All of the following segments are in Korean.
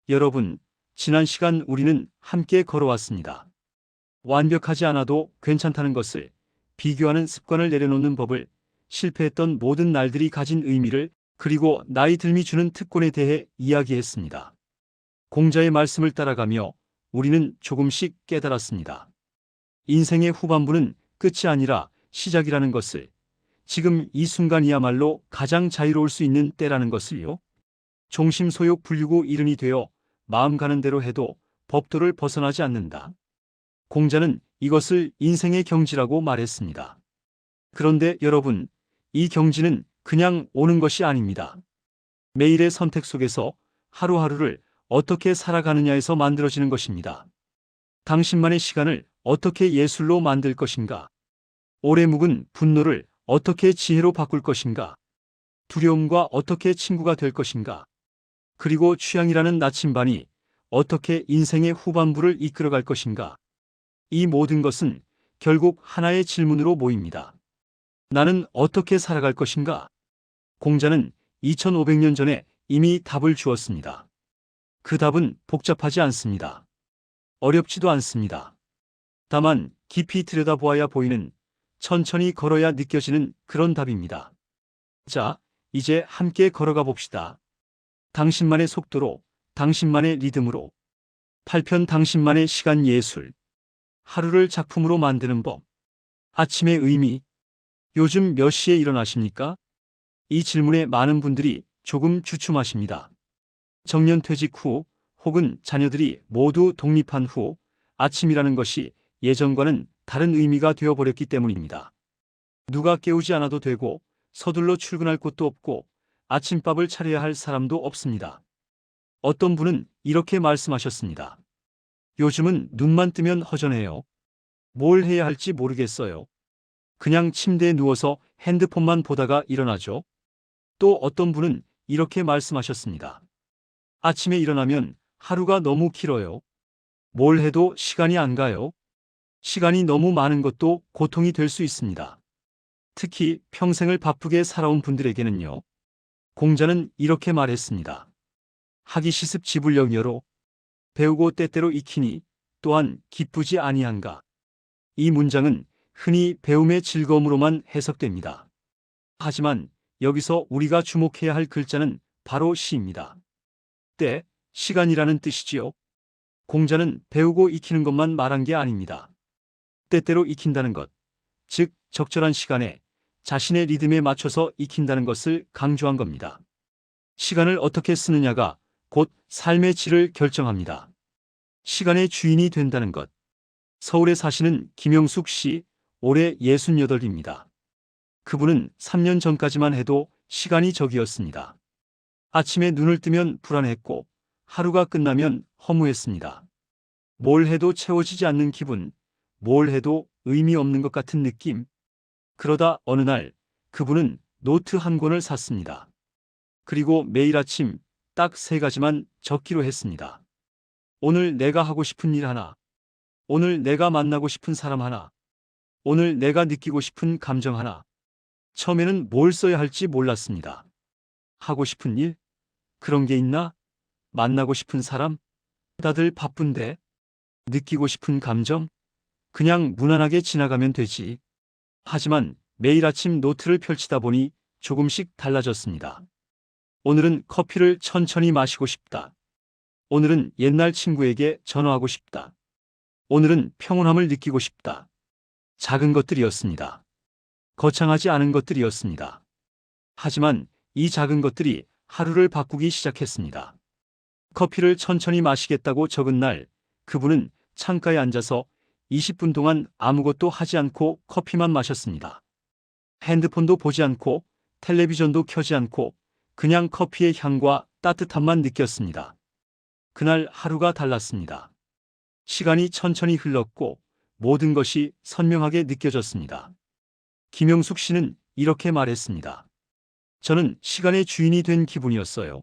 여러분, 지난 시간 우리는 함께 걸어왔습니다. 완벽하지 않아도 괜찮다는 것을, 비교하는 습관을 내려놓는 법을, 실패했던 모든 날들이 가진 의미를, 그리고 나이 들미 주는 특권에 대해 이야기했습니다. 공자의 말씀을 따라가며 우리는 조금씩 깨달았습니다. 인생의 후반부는 끝이 아니라 시작이라는 것을, 지금 이 순간이야말로 가장 자유로울 수 있는 때라는 것을요. 종심소욕 불유고 이른이 되어 마음 가는 대로 해도 법도를 벗어나지 않는다. 공자는 이것을 인생의 경지라고 말했습니다. 그런데 여러분, 이 경지는 그냥 오는 것이 아닙니다. 매일의 선택 속에서 하루하루를 어떻게 살아가느냐에서 만들어지는 것입니다. 당신만의 시간을 어떻게 예술로 만들 것인가? 오래 묵은 분노를 어떻게 지혜로 바꿀 것인가? 두려움과 어떻게 친구가 될 것인가? 그리고 취향이라는 나침반이 어떻게 인생의 후반부를 이끌어갈 것인가? 이 모든 것은 결국 하나의 질문으로 모입니다. 나는 어떻게 살아갈 것인가? 공자는 2500년 전에 이미 답을 주었습니다. 그 답은 복잡하지 않습니다. 어렵지도 않습니다. 다만 깊이 들여다보아야 보이는, 천천히 걸어야 느껴지는 그런 답입니다. 자, 이제 함께 걸어가 봅시다. 당신만의 속도로, 당신만의 리듬으로. 8편 당신만의 시간 예술. 하루를 작품으로 만드는 법. 아침의 의미. 요즘 몇 시에 일어나십니까? 이 질문에 많은 분들이 조금 주춤하십니다. 정년퇴직 후, 혹은 자녀들이 모두 독립한 후, 아침이라는 것이 예전과는 다른 의미가 되어버렸기 때문입니다. 누가 깨우지 않아도 되고, 서둘러 출근할 곳도 없고, 아침밥을 차려야 할 사람도 없습니다. 어떤 분은 이렇게 말씀하셨습니다. 요즘은 눈만 뜨면 허전해요. 뭘 해야 할지 모르겠어요. 그냥 침대에 누워서 핸드폰만 보다가 일어나죠. 또 어떤 분은 이렇게 말씀하셨습니다. 아침에 일어나면 하루가 너무 길어요. 뭘 해도 시간이 안 가요. 시간이 너무 많은 것도 고통이 될 수 있습니다. 특히 평생을 바쁘게 살아온 분들에게는요. 공자는 이렇게 말했습니다. 하기 시습 지불령여로 배우고 때때로 익히니 또한 기쁘지 아니한가. 이 문장은 흔히 배움의 즐거움으로만 해석됩니다. 하지만 여기서 우리가 주목해야 할 글자는 바로 시입니다. 때, 시간이라는 뜻이지요. 공자는 배우고 익히는 것만 말한 게 아닙니다. 때때로 익힌다는 것, 즉 적절한 시간에 자신의 리듬에 맞춰서 익힌다는 것을 강조한 겁니다. 시간을 어떻게 쓰느냐가 곧 삶의 질을 결정합니다. 시간의 주인이 된다는 것. 서울에 사시는 김영숙 씨, 올해 68입니다. 그분은 3년 전까지만 해도 시간이 적이었습니다. 아침에 눈을 뜨면 불안했고 하루가 끝나면 허무했습니다. 뭘 해도 채워지지 않는 기분, 뭘 해도 의미 없는 것 같은 느낌. 그러다 어느 날 그분은 노트 한 권을 샀습니다. 그리고 매일 아침 딱 3가지만 적기로 했습니다. 오늘 내가 하고 싶은 일 하나, 오늘 내가 만나고 싶은 사람 하나, 오늘 내가 느끼고 싶은 감정 하나. 처음에는 뭘 써야 할지 몰랐습니다. 하고 싶은 일? 그런 게 있나? 만나고 싶은 사람? 다들 바쁜데. 느끼고 싶은 감정? 그냥 무난하게 지나가면 되지. 하지만 매일 아침 노트를 펼치다 보니 조금씩 달라졌습니다. 오늘은 커피를 천천히 마시고 싶다. 오늘은 옛날 친구에게 전화하고 싶다. 오늘은 평온함을 느끼고 싶다. 작은 것들이었습니다. 거창하지 않은 것들이었습니다. 하지만 이 작은 것들이 하루를 바꾸기 시작했습니다. 커피를 천천히 마시겠다고 적은 날, 그분은 창가에 앉아서 20분 동안 아무것도 하지 않고 커피만 마셨습니다. 핸드폰도 보지 않고 텔레비전도 켜지 않고 그냥 커피의 향과 따뜻함만 느꼈습니다. 그날 하루가 달랐습니다. 시간이 천천히 흘렀고 모든 것이 선명하게 느껴졌습니다. 김영숙 씨는 이렇게 말했습니다. 저는 시간의 주인이 된 기분이었어요.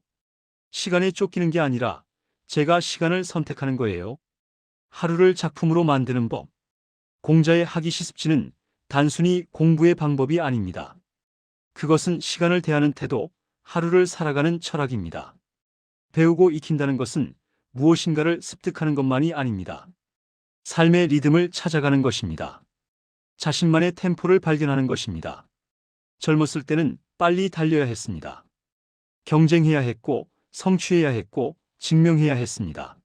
시간에 쫓기는 게 아니라 제가 시간을 선택하는 거예요. 하루를 작품으로 만드는 법. 공자의 하기 시습지는 단순히 공부의 방법이 아닙니다. 그것은 시간을 대하는 태도, 하루를 살아가는 철학입니다. 배우고 익힌다는 것은 무엇인가를 습득하는 것만이 아닙니다. 삶의 리듬을 찾아가는 것입니다. 자신만의 템포를 발견하는 것입니다. 젊었을 때는 빨리 달려야 했습니다. 경쟁해야 했고, 성취해야 했고, 증명해야 했습니다.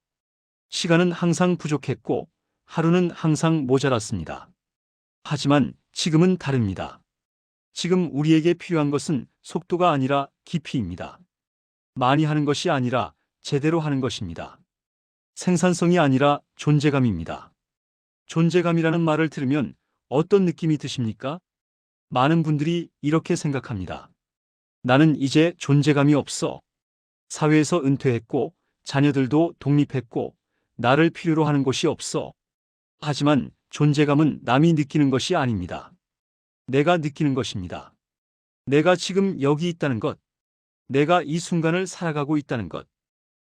시간은 항상 부족했고, 하루는 항상 모자랐습니다. 하지만 지금은 다릅니다. 지금 우리에게 필요한 것은 속도가 아니라 깊이입니다. 많이 하는 것이 아니라 제대로 하는 것입니다. 생산성이 아니라 존재감입니다. 존재감이라는 말을 들으면 어떤 느낌이 드십니까? 많은 분들이 이렇게 생각합니다. 나는 이제 존재감이 없어. 사회에서 은퇴했고, 자녀들도 독립했고, 나를 필요로 하는 곳이 없어. 하지만 존재감은 남이 느끼는 것이 아닙니다. 내가 느끼는 것입니다. 내가 지금 여기 있다는 것, 내가 이 순간을 살아가고 있다는 것,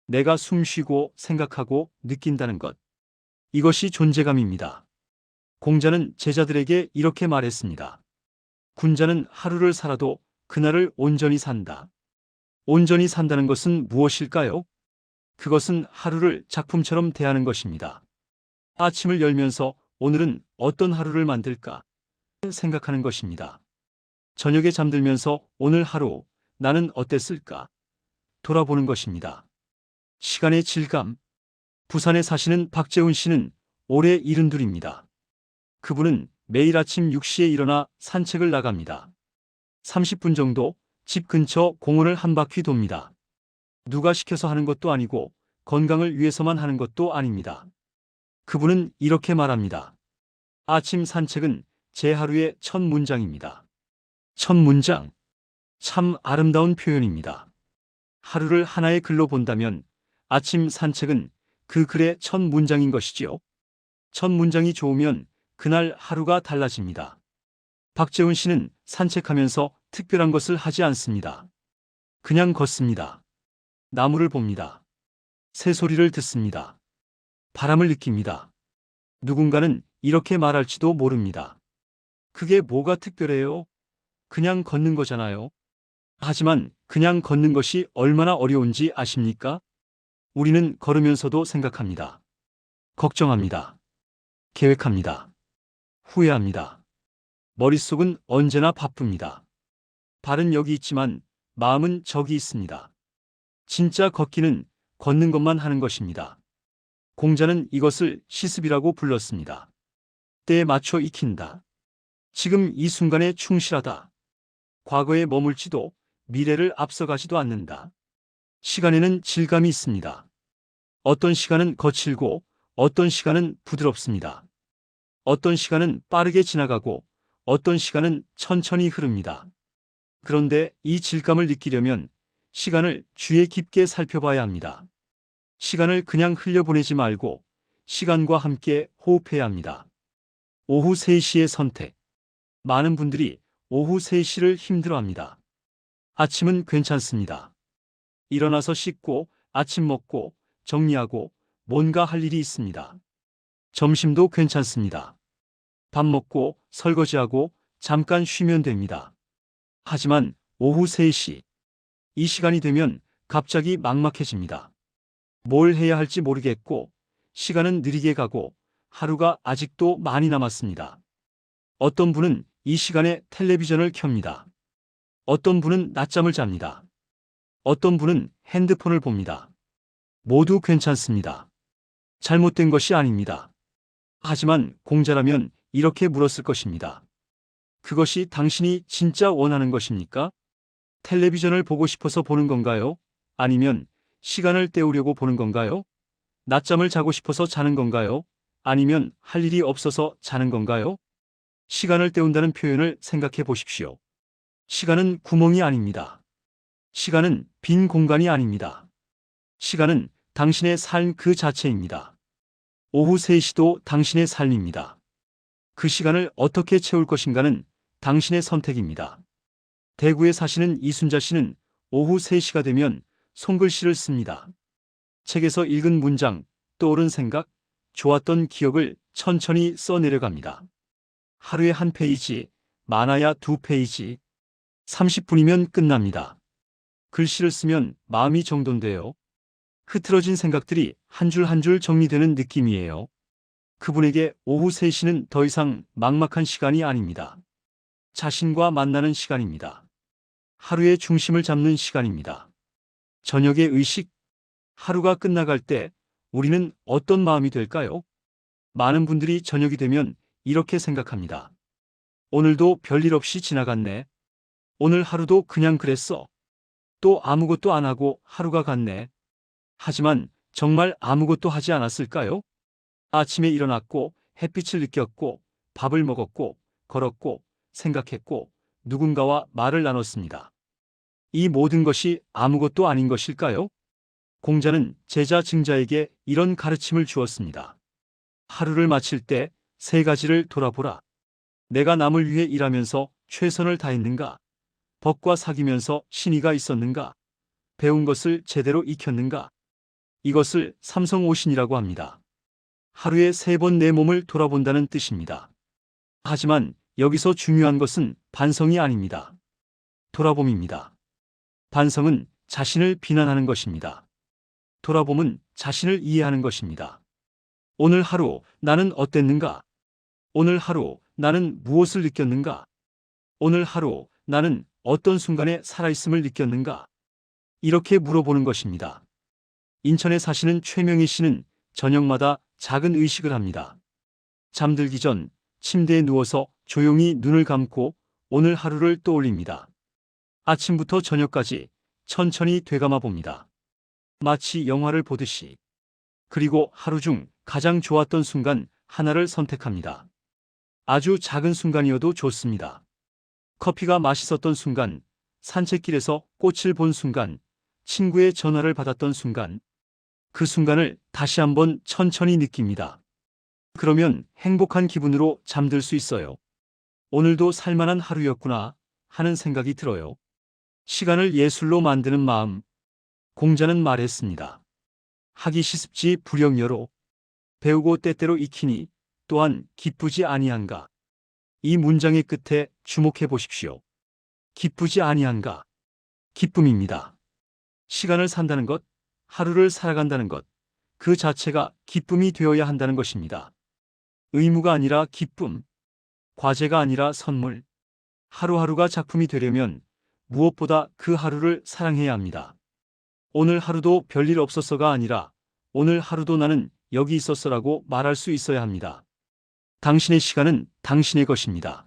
내가 숨 쉬고 생각하고 느낀다는 것. 이것이 존재감입니다. 공자는 제자들에게 이렇게 말했습니다. 군자는 하루를 살아도 그날을 온전히 산다. 온전히 산다는 것은 무엇일까요? 그것은 하루를 작품처럼 대하는 것입니다. 아침을 열면서 오늘은 어떤 하루를 만들까 생각하는 것입니다. 저녁에 잠들면서 오늘 하루 나는 어땠을까 돌아보는 것입니다. 시간의 질감. 부산에 사시는 박재훈 씨는 올해 72입니다. 그분은 매일 아침 6시에 일어나 산책을 나갑니다. 30분 정도 집 근처 공원을 한 바퀴 돕니다. 누가 시켜서 하는 것도 아니고 건강을 위해서만 하는 것도 아닙니다. 그분은 이렇게 말합니다. 아침 산책은 제 하루의 첫 문장입니다. 첫 문장. 참 아름다운 표현입니다. 하루를 하나의 글로 본다면 아침 산책은 그 글의 첫 문장인 것이지요. 첫 문장이 좋으면 그날 하루가 달라집니다. 박재훈 씨는 산책하면서 특별한 것을 하지 않습니다. 그냥 걷습니다. 나무를 봅니다. 새소리를 듣습니다. 바람을 느낍니다. 누군가는 이렇게 말할지도 모릅니다. 그게 뭐가 특별해요? 그냥 걷는 거잖아요. 하지만 그냥 걷는 것이 얼마나 어려운지 아십니까? 우리는 걸으면서도 생각합니다. 걱정합니다. 계획합니다. 후회합니다. 머릿속은 언제나 바쁩니다. 발은 여기 있지만 마음은 저기 있습니다. 진짜 걷기는 걷는 것만 하는 것입니다. 공자는 이것을 시습이라고 불렀습니다. 때에 맞춰 익힌다. 지금 이 순간에 충실하다. 과거에 머물지도 미래를 앞서가지도 않는다. 시간에는 질감이 있습니다. 어떤 시간은 거칠고 어떤 시간은 부드럽습니다. 어떤 시간은 빠르게 지나가고 어떤 시간은 천천히 흐릅니다. 그런데 이 질감을 느끼려면 시간을 주의 깊게 살펴봐야 합니다. 시간을 그냥 흘려보내지 말고 시간과 함께 호흡해야 합니다. 오후 3시의 선택. 많은 분들이 오후 3시를 힘들어합니다. 아침은 괜찮습니다. 일어나서 씻고 아침 먹고 정리하고 뭔가 할 일이 있습니다. 점심도 괜찮습니다. 밥 먹고 설거지하고 잠깐 쉬면 됩니다. 하지만 오후 3시, 이 시간이 되면 갑자기 막막해집니다. 뭘 해야 할지 모르겠고 시간은 느리게 가고 하루가 아직도 많이 남았습니다. 어떤 분은 이 시간에 텔레비전을 켭니다. 어떤 분은 낮잠을 잡니다. 어떤 분은 핸드폰을 봅니다. 모두 괜찮습니다. 잘못된 것이 아닙니다. 하지만 공자라면 이렇게 물었을 것입니다. 그것이 당신이 진짜 원하는 것입니까? 텔레비전을 보고 싶어서 보는 건가요? 아니면 시간을 때우려고 보는 건가요? 낮잠을 자고 싶어서 자는 건가요? 아니면 할 일이 없어서 자는 건가요? 시간을 때운다는 표현을 생각해 보십시오. 시간은 구멍이 아닙니다. 시간은 빈 공간이 아닙니다. 시간은 당신의 삶 그 자체입니다. 오후 3시도 당신의 삶입니다. 그 시간을 어떻게 채울 것인가는 당신의 선택입니다. 대구에 사시는 이순자 씨는 오후 3시가 되면 손글씨를 씁니다. 책에서 읽은 문장, 떠오른 생각, 좋았던 기억을 천천히 써내려갑니다. 하루에 한 페이지, 많아야 2페이지, 30분이면 끝납니다. 글씨를 쓰면 마음이 정돈돼요. 흐트러진 생각들이 한 줄 한 줄 정리되는 느낌이에요. 그분에게 오후 3시는 더 이상 막막한 시간이 아닙니다. 자신과 만나는 시간입니다. 하루의 중심을 잡는 시간입니다. 저녁의 의식, 하루가 끝나갈 때 우리는 어떤 마음이 될까요? 많은 분들이 저녁이 되면 이렇게 생각합니다. 오늘도 별일 없이 지나갔네. 오늘 하루도 그냥 그랬어. 또 아무것도 안 하고 하루가 갔네. 하지만 정말 아무것도 하지 않았을까요? 아침에 일어났고 햇빛을 느꼈고 밥을 먹었고 걸었고 생각했고 누군가와 말을 나눴습니다. 이 모든 것이 아무것도 아닌 것일까요? 공자는 제자 증자에게 이런 가르침을 주었습니다. 하루를 마칠 때 3가지를 돌아보라. 내가 남을 위해 일하면서 최선을 다했는가? 법과 사귀면서 신의가 있었는가? 배운 것을 제대로 익혔는가? 이것을 삼성오신이라고 합니다. 하루에 3번 내 몸을 돌아본다는 뜻입니다. 하지만 여기서 중요한 것은 반성이 아닙니다. 돌아봄입니다. 반성은 자신을 비난하는 것입니다. 돌아봄은 자신을 이해하는 것입니다. 오늘 하루 나는 어땠는가? 오늘 하루 나는 무엇을 느꼈는가? 오늘 하루 나는 어떤 순간에 살아있음을 느꼈는가? 이렇게 물어보는 것입니다. 인천에 사시는 최명희 씨는 저녁마다 작은 의식을 합니다. 잠들기 전 침대에 누워서 조용히 눈을 감고 오늘 하루를 떠올립니다. 아침부터 저녁까지 천천히 되감아 봅니다. 마치 영화를 보듯이. 그리고 하루 중 가장 좋았던 순간 하나를 선택합니다. 아주 작은 순간이어도 좋습니다. 커피가 맛있었던 순간, 산책길에서 꽃을 본 순간, 친구의 전화를 받았던 순간, 그 순간을 다시 한번 천천히 느낍니다. 그러면 행복한 기분으로 잠들 수 있어요. 오늘도 살만한 하루였구나 하는 생각이 들어요. 시간을 예술로 만드는 마음. 공자는 말했습니다. 하기 시습지 불영여로 배우고 때때로 익히니 또한 기쁘지 아니한가. 이 문장의 끝에 주목해 보십시오. 기쁘지 아니한가. 기쁨입니다. 시간을 산다는 것, 하루를 살아간다는 것, 그 자체가 기쁨이 되어야 한다는 것입니다. 의무가 아니라 기쁨, 과제가 아니라 선물. 하루하루가 작품이 되려면 무엇보다 그 하루를 사랑해야 합니다. 오늘 하루도 별일 없었어가 아니라 오늘 하루도 나는 여기 있었어라고 말할 수 있어야 합니다. 당신의 시간은 당신의 것입니다.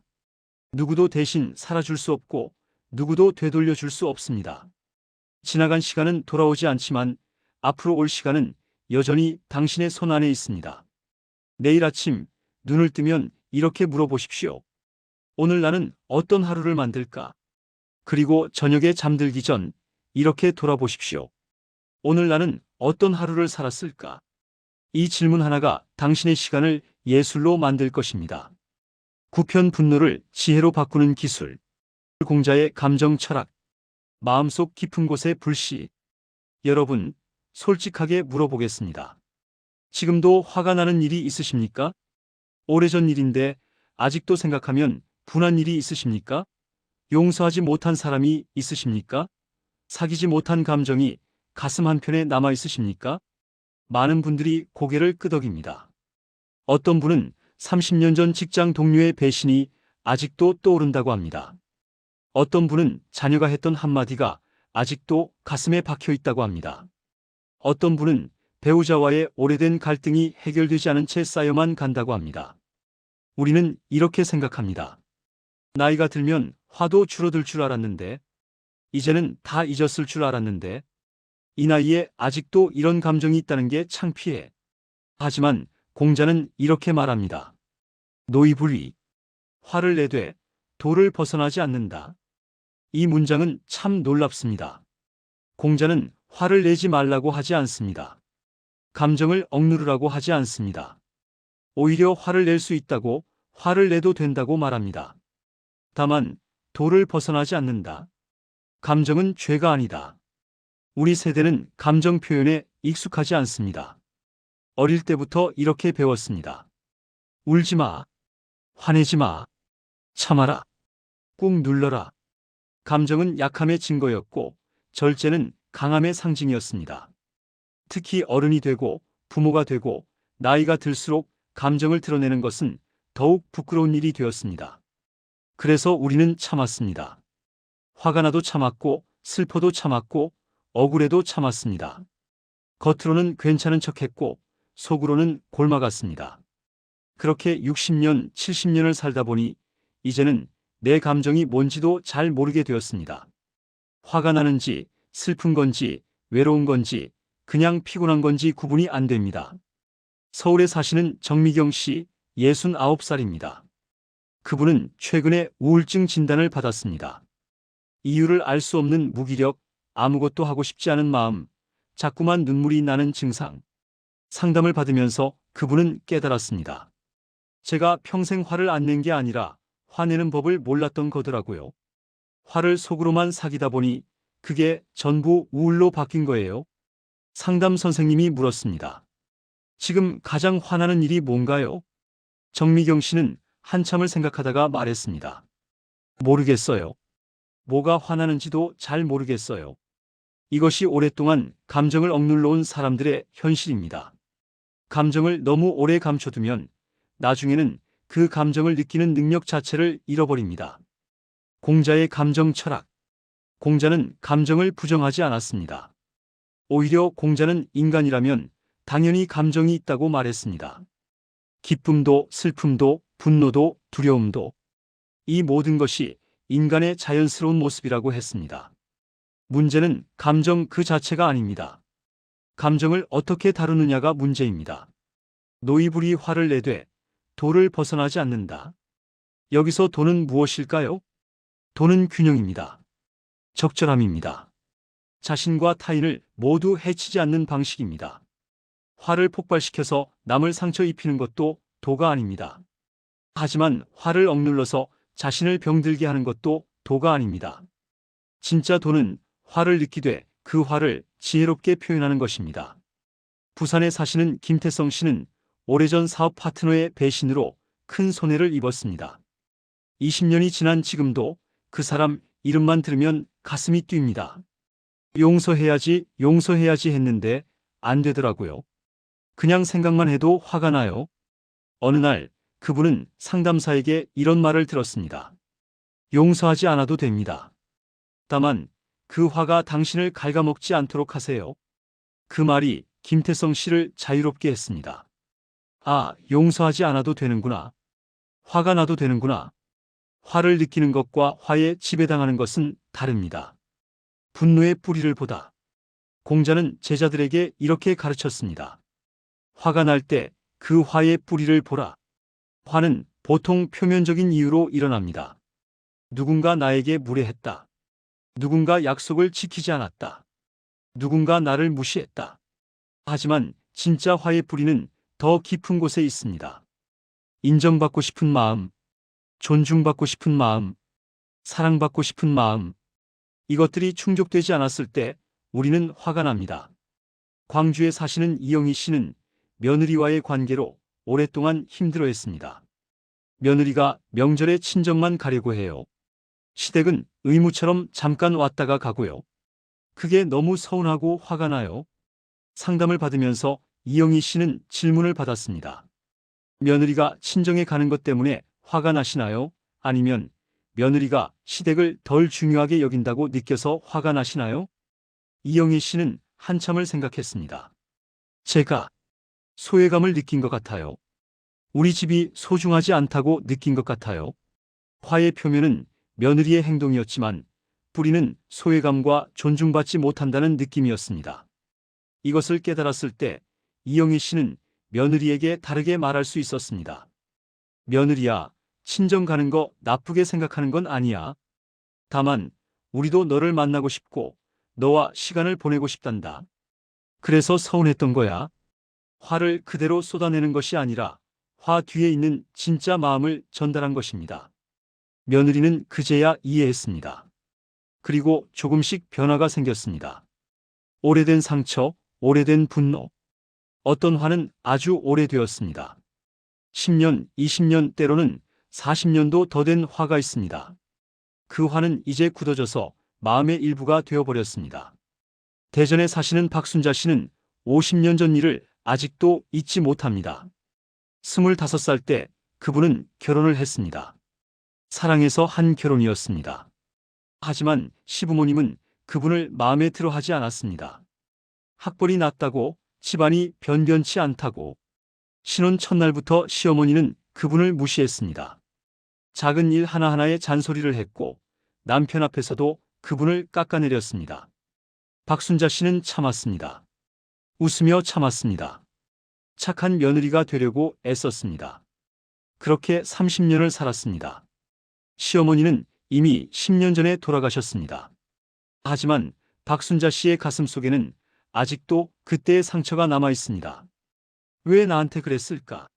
누구도 대신 살아줄 수 없고 누구도 되돌려줄 수 없습니다. 지나간 시간은 돌아오지 않지만 앞으로 올 시간은 여전히 당신의 손 안에 있습니다. 내일 아침 눈을 뜨면 이렇게 물어보십시오. 오늘 나는 어떤 하루를 만들까? 그리고 저녁에 잠들기 전 이렇게 돌아보십시오. 오늘 나는 어떤 하루를 살았을까? 이 질문 하나가 당신의 시간을 예술로 만들 것입니다. 구편 분노를 지혜로 바꾸는 기술. 공자의 감정 철학. 마음속 깊은 곳의 불씨. 여러분, 솔직하게 물어보겠습니다. 지금도 화가 나는 일이 있으십니까? 오래전 일인데 아직도 생각하면 분한 일이 있으십니까? 용서하지 못한 사람이 있으십니까? 사귀지 못한 감정이 가슴 한편에 남아 있으십니까? 많은 분들이 고개를 끄덕입니다. 어떤 분은 30년 전 직장 동료의 배신이 아직도 떠오른다고 합니다. 어떤 분은 자녀가 했던 한마디가 아직도 가슴에 박혀 있다고 합니다. 어떤 분은 배우자와의 오래된 갈등이 해결되지 않은 채 쌓여만 간다고 합니다. 우리는 이렇게 생각합니다. 나이가 들면 화도 줄어들 줄 알았는데, 이제는 다 잊었을 줄 알았는데, 이 나이에 아직도 이런 감정이 있다는 게 창피해. 하지만 공자는 이렇게 말합니다. 노이불위. 화를 내되 도를 벗어나지 않는다. 이 문장은 참 놀랍습니다. 공자는 화를 내지 말라고 하지 않습니다. 감정을 억누르라고 하지 않습니다. 오히려 화를 낼 수 있다고, 화를 내도 된다고 말합니다. 다만 도를 벗어나지 않는다. 감정은 죄가 아니다. 우리 세대는 감정 표현에 익숙하지 않습니다. 어릴 때부터 이렇게 배웠습니다. 울지 마. 화내지 마. 참아라. 꾹 눌러라. 감정은 약함의 증거였고 절제는 강함의 상징이었습니다. 특히 어른이 되고 부모가 되고 나이가 들수록 감정을 드러내는 것은 더욱 부끄러운 일이 되었습니다. 그래서 우리는 참았습니다. 화가 나도 참았고 슬퍼도 참았고 억울해도 참았습니다. 겉으로는 괜찮은 척했고 속으로는 골마갔습니다. 그렇게 60년, 70년을 살다 보니 이제는 내 감정이 뭔지도 잘 모르게 되었습니다. 화가 나는지 슬픈 건지 외로운 건지 그냥 피곤한 건지 구분이 안 됩니다. 서울에 사시는 정미경 씨 69살입니다. 그분은 최근에 우울증 진단을 받았습니다. 이유를 알 수 없는 무기력, 아무것도 하고 싶지 않은 마음, 자꾸만 눈물이 나는 증상. 상담을 받으면서 그분은 깨달았습니다. 제가 평생 화를 안 낸 게 아니라 화내는 법을 몰랐던 거더라고요. 화를 속으로만 사귀다 보니 그게 전부 우울로 바뀐 거예요. 상담 선생님이 물었습니다. 지금 가장 화나는 일이 뭔가요? 정미경 씨는 한참을 생각하다가 말했습니다. 모르겠어요. 뭐가 화나는지도 잘 모르겠어요. 이것이 오랫동안 감정을 억눌러 온 사람들의 현실입니다. 감정을 너무 오래 감춰두면 나중에는 그 감정을 느끼는 능력 자체를 잃어버립니다. 공자의 감정 철학. 공자는 감정을 부정하지 않았습니다. 오히려 공자는 인간이라면 당연히 감정이 있다고 말했습니다. 기쁨도 슬픔도 분노도 두려움도 이 모든 것이 인간의 자연스러운 모습이라고 했습니다. 문제는 감정 그 자체가 아닙니다. 감정을 어떻게 다루느냐가 문제입니다. 노이불이 화를 내되 도를 벗어나지 않는다. 여기서 도는 무엇일까요? 도는 균형입니다. 적절함입니다. 자신과 타인을 모두 해치지 않는 방식입니다. 화를 폭발시켜서 남을 상처 입히는 것도 도가 아닙니다. 하지만 화를 억눌러서 자신을 병들게 하는 것도 도가 아닙니다. 진짜 도는 화를 느끼되 그 화를 지혜롭게 표현하는 것입니다. 부산에 사시는 김태성 씨는 오래전 사업 파트너의 배신으로 큰 손해를 입었습니다. 20년이 지난 지금도 그 사람 이름만 들으면 가슴이 뛰입니다. 용서해야지, 용서해야지 했는데 안 되더라고요. 그냥 생각만 해도 화가 나요. 어느 날 그분은 상담사에게 이런 말을 들었습니다. 용서하지 않아도 됩니다. 다만 그 화가 당신을 갉아먹지 않도록 하세요. 그 말이 김태성 씨를 자유롭게 했습니다. 아, 용서하지 않아도 되는구나. 화가 나도 되는구나. 화를 느끼는 것과 화에 지배당하는 것은 다릅니다. 분노의 뿌리를 보다. 공자는 제자들에게 이렇게 가르쳤습니다. 화가 날 때 그 화의 뿌리를 보라. 화는 보통 표면적인 이유로 일어납니다. 누군가 나에게 무례했다. 누군가 약속을 지키지 않았다. 누군가 나를 무시했다. 하지만 진짜 화의 뿌리는 더 깊은 곳에 있습니다. 인정받고 싶은 마음, 존중받고 싶은 마음, 사랑받고 싶은 마음. 이것들이 충족되지 않았을 때 우리는 화가 납니다. 광주에 사시는 이영희 씨는 며느리와의 관계로 오랫동안 힘들어했습니다. 며느리가 명절에 친정만 가려고 해요. 시댁은 의무처럼 잠깐 왔다가 가고요. 그게 너무 서운하고 화가 나요. 상담을 받으면서 이영희 씨는 질문을 받았습니다. 며느리가 친정에 가는 것 때문에 화가 나시나요? 아니면 며느리가 시댁을 덜 중요하게 여긴다고 느껴서 화가 나시나요? 이영희 씨는 한참을 생각했습니다. 제가 소외감을 느낀 것 같아요. 우리 집이 소중하지 않다고 느낀 것 같아요. 화의 표면은 며느리의 행동이었지만 뿌리는 소외감과 존중받지 못한다는 느낌이었습니다. 이것을 깨달았을 때 이영희 씨는 며느리에게 다르게 말할 수 있었습니다. 며느리야, 친정 가는 거 나쁘게 생각하는 건 아니야. 다만 우리도 너를 만나고 싶고 너와 시간을 보내고 싶단다. 그래서 서운했던 거야. 화를 그대로 쏟아내는 것이 아니라 화 뒤에 있는 진짜 마음을 전달한 것입니다. 며느리는 그제야 이해했습니다. 그리고 조금씩 변화가 생겼습니다. 오래된 상처, 오래된 분노. 어떤 화는 아주 오래되었습니다. 10년, 20년 때로는 40년도 더 된 화가 있습니다. 그 화는 이제 굳어져서 마음의 일부가 되어버렸습니다. 대전에 사시는 박순자 씨는 50년 전 일을 아직도 잊지 못합니다. 25살 때 그분은 결혼을 했습니다. 사랑해서 한 결혼이었습니다. 하지만 시부모님은 그분을 마음에 들어 하지 않았습니다. 학벌이 낮다고, 집안이 변변치 않다고. 신혼 첫날부터 시어머니는 그분을 무시했습니다. 작은 일 하나하나에 잔소리를 했고 남편 앞에서도 그분을 깎아내렸습니다. 박순자 씨는 참았습니다. 웃으며 참았습니다. 착한 며느리가 되려고 애썼습니다. 그렇게 30년을 살았습니다. 시어머니는 이미 10년 전에 돌아가셨습니다. 하지만 박순자 씨의 가슴 속에는 아직도 그때의 상처가 남아 있습니다. 왜 나한테 그랬을까?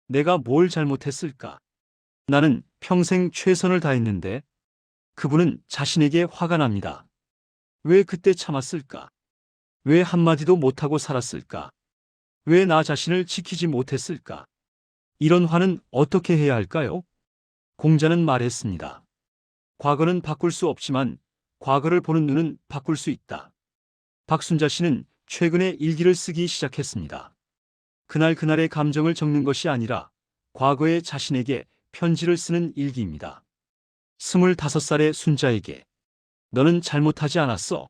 내가 뭘 잘못했을까? 나는 평생 최선을 다했는데. 그분은 자신에게 화가 납니다. 왜 그때 참았을까? 왜 한마디도 못하고 살았을까? 왜 나 자신을 지키지 못했을까? 이런 화는 어떻게 해야 할까요? 공자는 말했습니다. 과거는 바꿀 수 없지만 과거를 보는 눈은 바꿀 수 있다. 박순자 씨는 최근에 일기를 쓰기 시작했습니다. 그날의 감정을 적는 것이 아니라 과거의 자신에게 편지를 쓰는 일기입니다. 25살의 순자에게. 너는 잘못하지 않았어.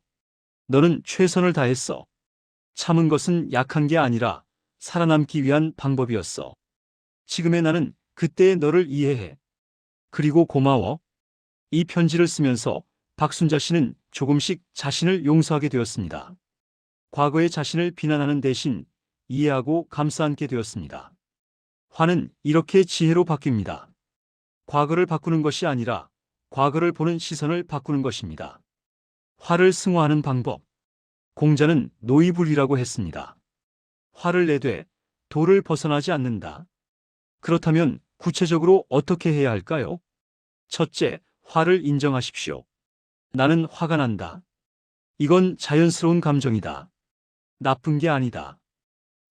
너는 최선을 다했어. 참은 것은 약한 게 아니라 살아남기 위한 방법이었어. 지금의 나는 그때의 너를 이해해. 그리고 고마워. 이 편지를 쓰면서 박순자 씨는 조금씩 자신을 용서하게 되었습니다. 과거의 자신을 비난하는 대신 이해하고 감싸 안게 되었습니다. 화는 이렇게 지혜로 바뀝니다. 과거를 바꾸는 것이 아니라 과거를 보는 시선을 바꾸는 것입니다. 화를 승화하는 방법. 공자는 노이불이라고 했습니다. 화를 내되 도를 벗어나지 않는다. 그렇다면 구체적으로 어떻게 해야 할까요? 첫째, 화를 인정하십시오. 나는 화가 난다. 이건 자연스러운 감정이다. 나쁜 게 아니다.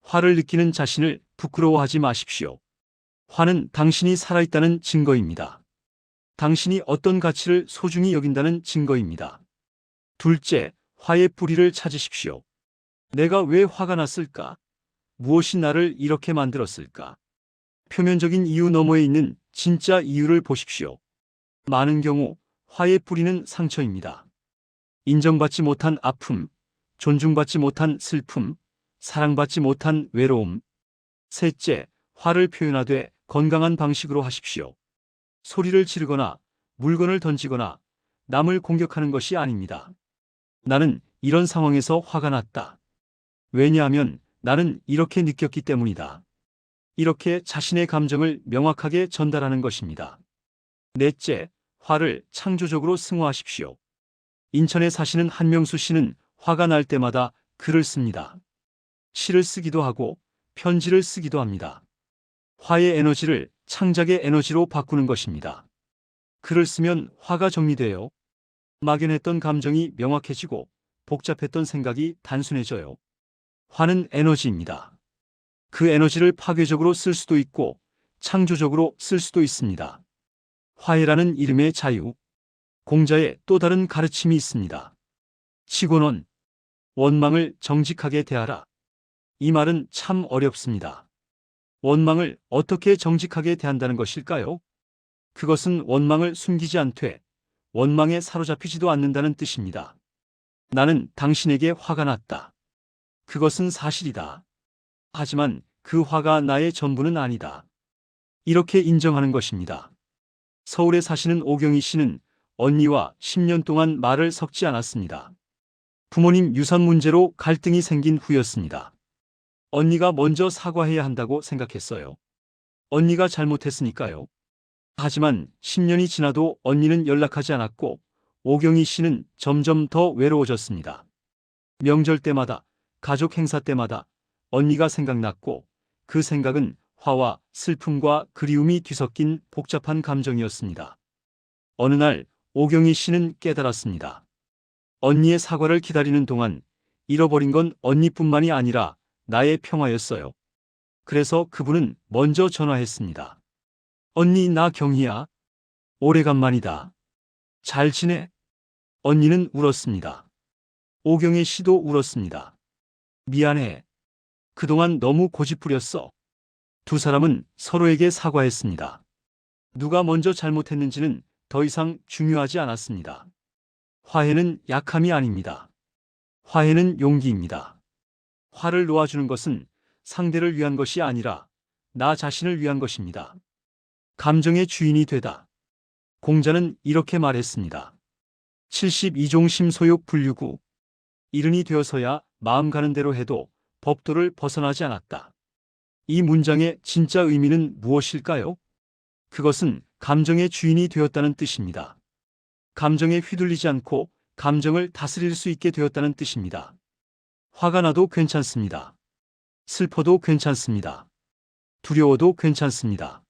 화를 느끼는 자신을 부끄러워하지 마십시오. 화는 당신이 살아있다는 증거입니다. 당신이 어떤 가치를 소중히 여긴다는 증거입니다. 둘째, 화의 뿌리를 찾으십시오. 내가 왜 화가 났을까? 무엇이 나를 이렇게 만들었을까? 표면적인 이유 너머에 있는 진짜 이유를 보십시오. 많은 경우 화의 뿌리는 상처입니다. 인정받지 못한 아픔, 존중받지 못한 슬픔, 사랑받지 못한 외로움. 셋째, 화를 표현하되 건강한 방식으로 하십시오. 소리를 지르거나 물건을 던지거나 남을 공격하는 것이 아닙니다. 나는 이런 상황에서 화가 났다. 왜냐하면 나는 이렇게 느꼈기 때문이다. 이렇게 자신의 감정을 명확하게 전달하는 것입니다. 넷째, 화를 창조적으로 승화하십시오. 인천에 사시는 한명수 씨는 화가 날 때마다 글을 씁니다. 시를 쓰기도 하고 편지를 쓰기도 합니다. 화의 에너지를 창작의 에너지로 바꾸는 것입니다. 글을 쓰면 화가 정리돼요. 막연했던 감정이 명확해지고 복잡했던 생각이 단순해져요. 화는 에너지입니다. 그 에너지를 파괴적으로 쓸 수도 있고 창조적으로 쓸 수도 있습니다. 화해라는 이름의 자유. 공자의 또 다른 가르침이 있습니다. 치고는 원망을 정직하게 대하라. 이 말은 참 어렵습니다. 원망을 어떻게 정직하게 대한다는 것일까요? 그것은 원망을 숨기지 않되 원망에 사로잡히지도 않는다는 뜻입니다. 나는 당신에게 화가 났다. 그것은 사실이다. 하지만 그 화가 나의 전부는 아니다. 이렇게 인정하는 것입니다. 서울에 사시는 오경희 씨는 언니와 10년 동안 말을 섞지 않았습니다. 부모님 유산 문제로 갈등이 생긴 후였습니다. 언니가 먼저 사과해야 한다고 생각했어요. 언니가 잘못했으니까요. 하지만 10년이 지나도 언니는 연락하지 않았고 오경희 씨는 점점 더 외로워졌습니다. 명절 때마다, 가족 행사 때마다 언니가 생각났고 그 생각은 화와 슬픔과 그리움이 뒤섞인 복잡한 감정이었습니다. 어느 날 오경희 씨는 깨달았습니다. 언니의 사과를 기다리는 동안 잃어버린 건 언니뿐만이 아니라 나의 평화였어요. 그래서 그분은 먼저 전화했습니다. 언니, 나 경희야. 오래간만이다. 잘 지내? 언니는 울었습니다. 오경희 씨도 울었습니다. 미안해. 그동안 너무 고집부렸어. 두 사람은 서로에게 사과했습니다. 누가 먼저 잘못했는지는 더 이상 중요하지 않았습니다. 화해는 약함이 아닙니다. 화해는 용기입니다. 화를 놓아주는 것은 상대를 위한 것이 아니라 나 자신을 위한 것입니다. 감정의 주인이 되다. 공자는 이렇게 말했습니다. 72종 심소욕 불유구. 이른이 되어서야 마음 가는 대로 해도 법도를 벗어나지 않았다. 이 문장의 진짜 의미는 무엇일까요? 그것은 감정의 주인이 되었다는 뜻입니다. 감정에 휘둘리지 않고 감정을 다스릴 수 있게 되었다는 뜻입니다. 화가 나도 괜찮습니다. 슬퍼도 괜찮습니다. 두려워도 괜찮습니다.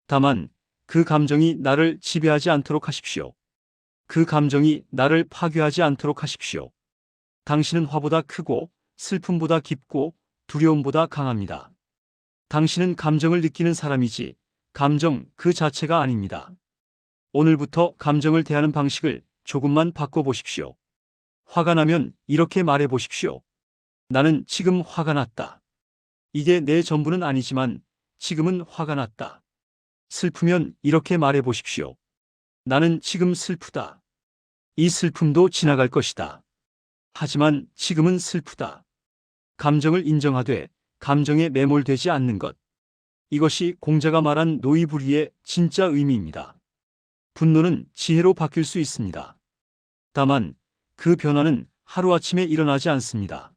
다만 그 감정이 나를 지배하지 않도록 하십시오. 그 감정이 나를 파괴하지 않도록 하십시오. 당신은 화보다 크고 슬픔보다 깊고 두려움보다 강합니다. 당신은 감정을 느끼는 사람이지 감정 그 자체가 아닙니다. 오늘부터 감정을 대하는 방식을 조금만 바꿔보십시오. 화가 나면 이렇게 말해보십시오. 나는 지금 화가 났다. 이게 내 전부는 아니지만 지금은 화가 났다. 슬프면 이렇게 말해보십시오. 나는 지금 슬프다. 이 슬픔도 지나갈 것이다. 하지만 지금은 슬프다. 감정을 인정하되 감정에 매몰되지 않는 것. 이것이 공자가 말한 노이불이의 진짜 의미입니다. 분노는 지혜로 바뀔 수 있습니다. 다만 그 변화는 하루아침에 일어나지 않습니다.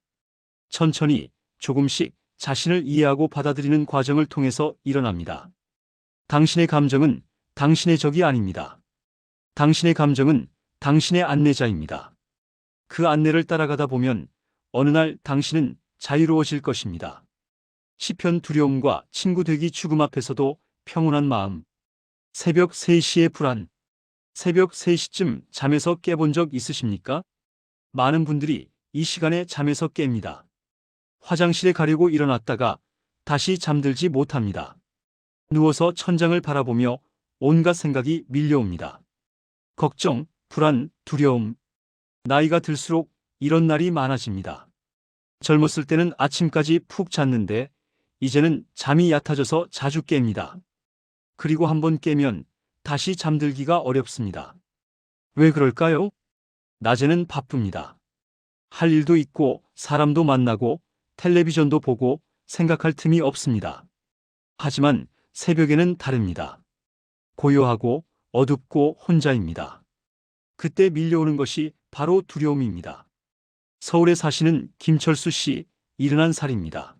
천천히 조금씩 자신을 이해하고 받아들이는 과정을 통해서 일어납니다. 당신의 감정은 당신의 적이 아닙니다. 당신의 감정은 당신의 안내자입니다. 그 안내를 따라가다 보면 어느 날 당신은 자유로워질 것입니다. 시편 두려움과 친구 되기 죽음 앞에서도 평온한 마음. 새벽 3시의 불안. 새벽 3시쯤 잠에서 깨본 적 있으십니까? 많은 분들이 이 시간에 잠에서 깹니다. 화장실에 가려고 일어났다가 다시 잠들지 못합니다. 누워서 천장을 바라보며 온갖 생각이 밀려옵니다. 걱정, 불안, 두려움. 나이가 들수록 이런 날이 많아집니다. 젊었을 때는 아침까지 푹 잤는데 이제는 잠이 얕아져서 자주 깹니다. 그리고 한번 깨면 다시 잠들기가 어렵습니다. 왜 그럴까요? 낮에는 바쁩니다. 할 일도 있고 사람도 만나고 텔레비전도 보고 생각할 틈이 없습니다. 하지만 새벽에는 다릅니다. 고요하고 어둡고 혼자입니다. 그때 밀려오는 것이 바로 두려움입니다. 서울에 사시는 김철수 씨, 71살입니다.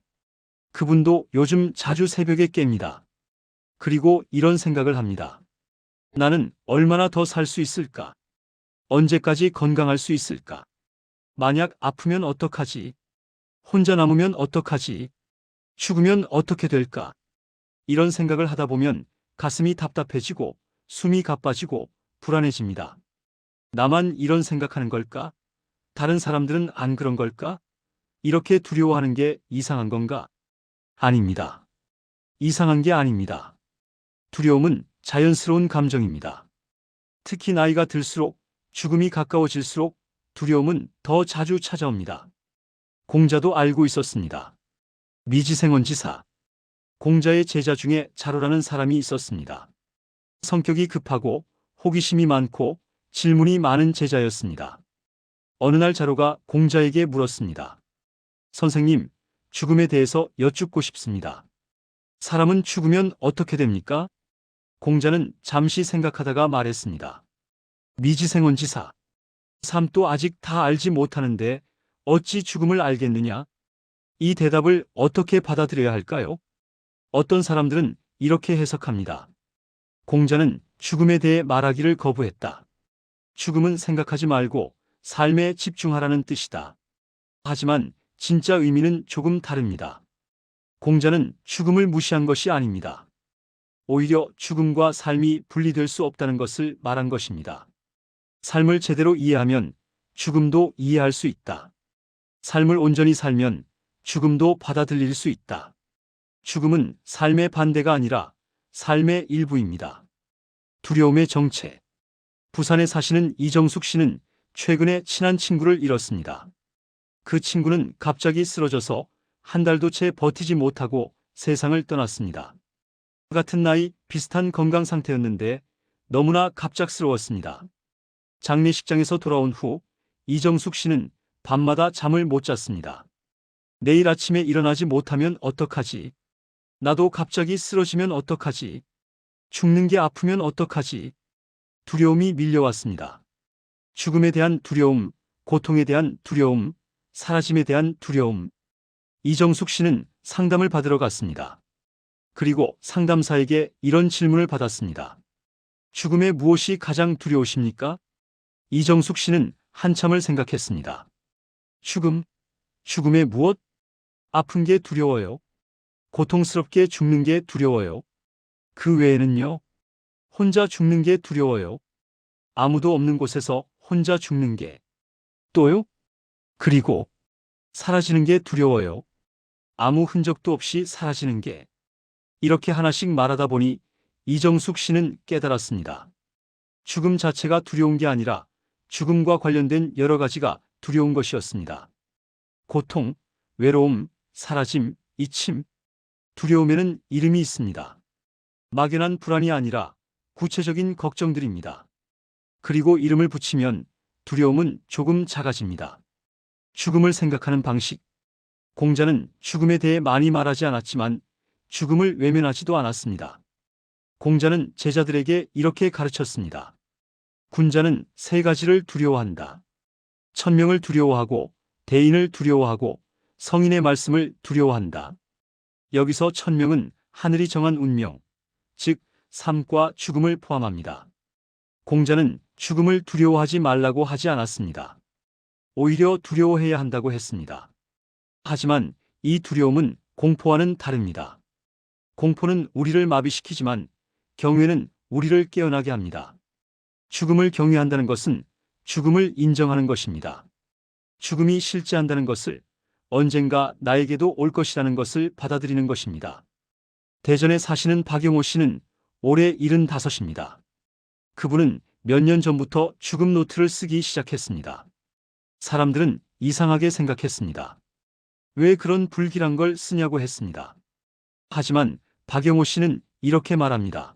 그분도 요즘 자주 새벽에 깹니다. 그리고 이런 생각을 합니다. 나는 얼마나 더 살 수 있을까? 언제까지 건강할 수 있을까? 만약 아프면 어떡하지? 혼자 남으면 어떡하지? 죽으면 어떻게 될까? 이런 생각을 하다 보면 가슴이 답답해지고 숨이 가빠지고 불안해집니다. 나만 이런 생각하는 걸까? 다른 사람들은 안 그런 걸까? 이렇게 두려워하는 게 이상한 건가? 아닙니다. 이상한 게 아닙니다. 두려움은 자연스러운 감정입니다. 특히 나이가 들수록 죽음이 가까워질수록 두려움은 더 자주 찾아옵니다. 공자도 알고 있었습니다. 미지생원지사. 공자의 제자 중에 자로라는 사람이 있었습니다. 성격이 급하고 호기심이 많고 질문이 많은 제자였습니다. 어느 날 자로가 공자에게 물었습니다. 선생님, 죽음에 대해서 여쭙고 싶습니다. 사람은 죽으면 어떻게 됩니까? 공자는 잠시 생각하다가 말했습니다. 미지생원지사. 삶도 아직 다 알지 못하는데 어찌 죽음을 알겠느냐? 이 대답을 어떻게 받아들여야 할까요? 어떤 사람들은 이렇게 해석합니다. 공자는 죽음에 대해 말하기를 거부했다. 죽음은 생각하지 말고 삶에 집중하라는 뜻이다. 하지만 진짜 의미는 조금 다릅니다. 공자는 죽음을 무시한 것이 아닙니다. 오히려 죽음과 삶이 분리될 수 없다는 것을 말한 것입니다. 삶을 제대로 이해하면 죽음도 이해할 수 있다. 삶을 온전히 살면 죽음도 받아들일 수 있다. 죽음은 삶의 반대가 아니라 삶의 일부입니다. 두려움의 정체. 부산에 사시는 이정숙 씨는 최근에 친한 친구를 잃었습니다. 그 친구는 갑자기 쓰러져서 한 달도 채 버티지 못하고 세상을 떠났습니다. 같은 나이, 비슷한 건강 상태였는데 너무나 갑작스러웠습니다. 장례식장에서 돌아온 후 이정숙 씨는 밤마다 잠을 못 잤습니다. 내일 아침에 일어나지 못하면 어떡하지? 나도 갑자기 쓰러지면 어떡하지? 죽는 게 아프면 어떡하지? 두려움이 밀려왔습니다. 죽음에 대한 두려움, 고통에 대한 두려움, 사라짐에 대한 두려움. 이정숙 씨는 상담을 받으러 갔습니다. 그리고 상담사에게 이런 질문을 받았습니다. 죽음의 무엇이 가장 두려우십니까? 이정숙 씨는 한참을 생각했습니다. 죽음의 무엇? 아픈 게 두려워요. 고통스럽게 죽는 게 두려워요. 그 외에는요? 혼자 죽는 게 두려워요. 아무도 없는 곳에서 혼자 죽는 게. 또요? 그리고 사라지는 게 두려워요. 아무 흔적도 없이 사라지는 게. 이렇게 하나씩 말하다 보니 이정숙 씨는 깨달았습니다. 죽음 자체가 두려운 게 아니라 죽음과 관련된 여러 가지가 두려운 것이었습니다. 고통, 외로움, 사라짐, 잊힘. 두려움에는 이름이 있습니다. 막연한 불안이 아니라 구체적인 걱정들입니다. 그리고 이름을 붙이면 두려움은 조금 작아집니다. 죽음을 생각하는 방식. 공자는 죽음에 대해 많이 말하지 않았지만 죽음을 외면하지도 않았습니다. 공자는 제자들에게 이렇게 가르쳤습니다. 군자는 세 가지를 두려워한다. 천명을 두려워하고 대인을 두려워하고 성인의 말씀을 두려워한다. 여기서 천명은 하늘이 정한 운명, 즉 삶과 죽음을 포함합니다. 공자는 죽음을 두려워하지 말라고 하지 않았습니다. 오히려 두려워해야 한다고 했습니다. 하지만 이 두려움은 공포와는 다릅니다. 공포는 우리를 마비시키지만 경외는 우리를 깨어나게 합니다. 죽음을 경외한다는 것은 죽음을 인정하는 것입니다. 죽음이 실제한다는 것을, 언젠가 나에게도 올 것이라는 것을 받아들이는 것입니다. 대전에 사시는 박영호 씨는 올해 75입니다. 그분은 몇 년 전부터 죽음 노트를 쓰기 시작했습니다. 사람들은 이상하게 생각했습니다. 왜 그런 불길한 걸 쓰냐고 했습니다. 하지만 박영호 씨는 이렇게 말합니다.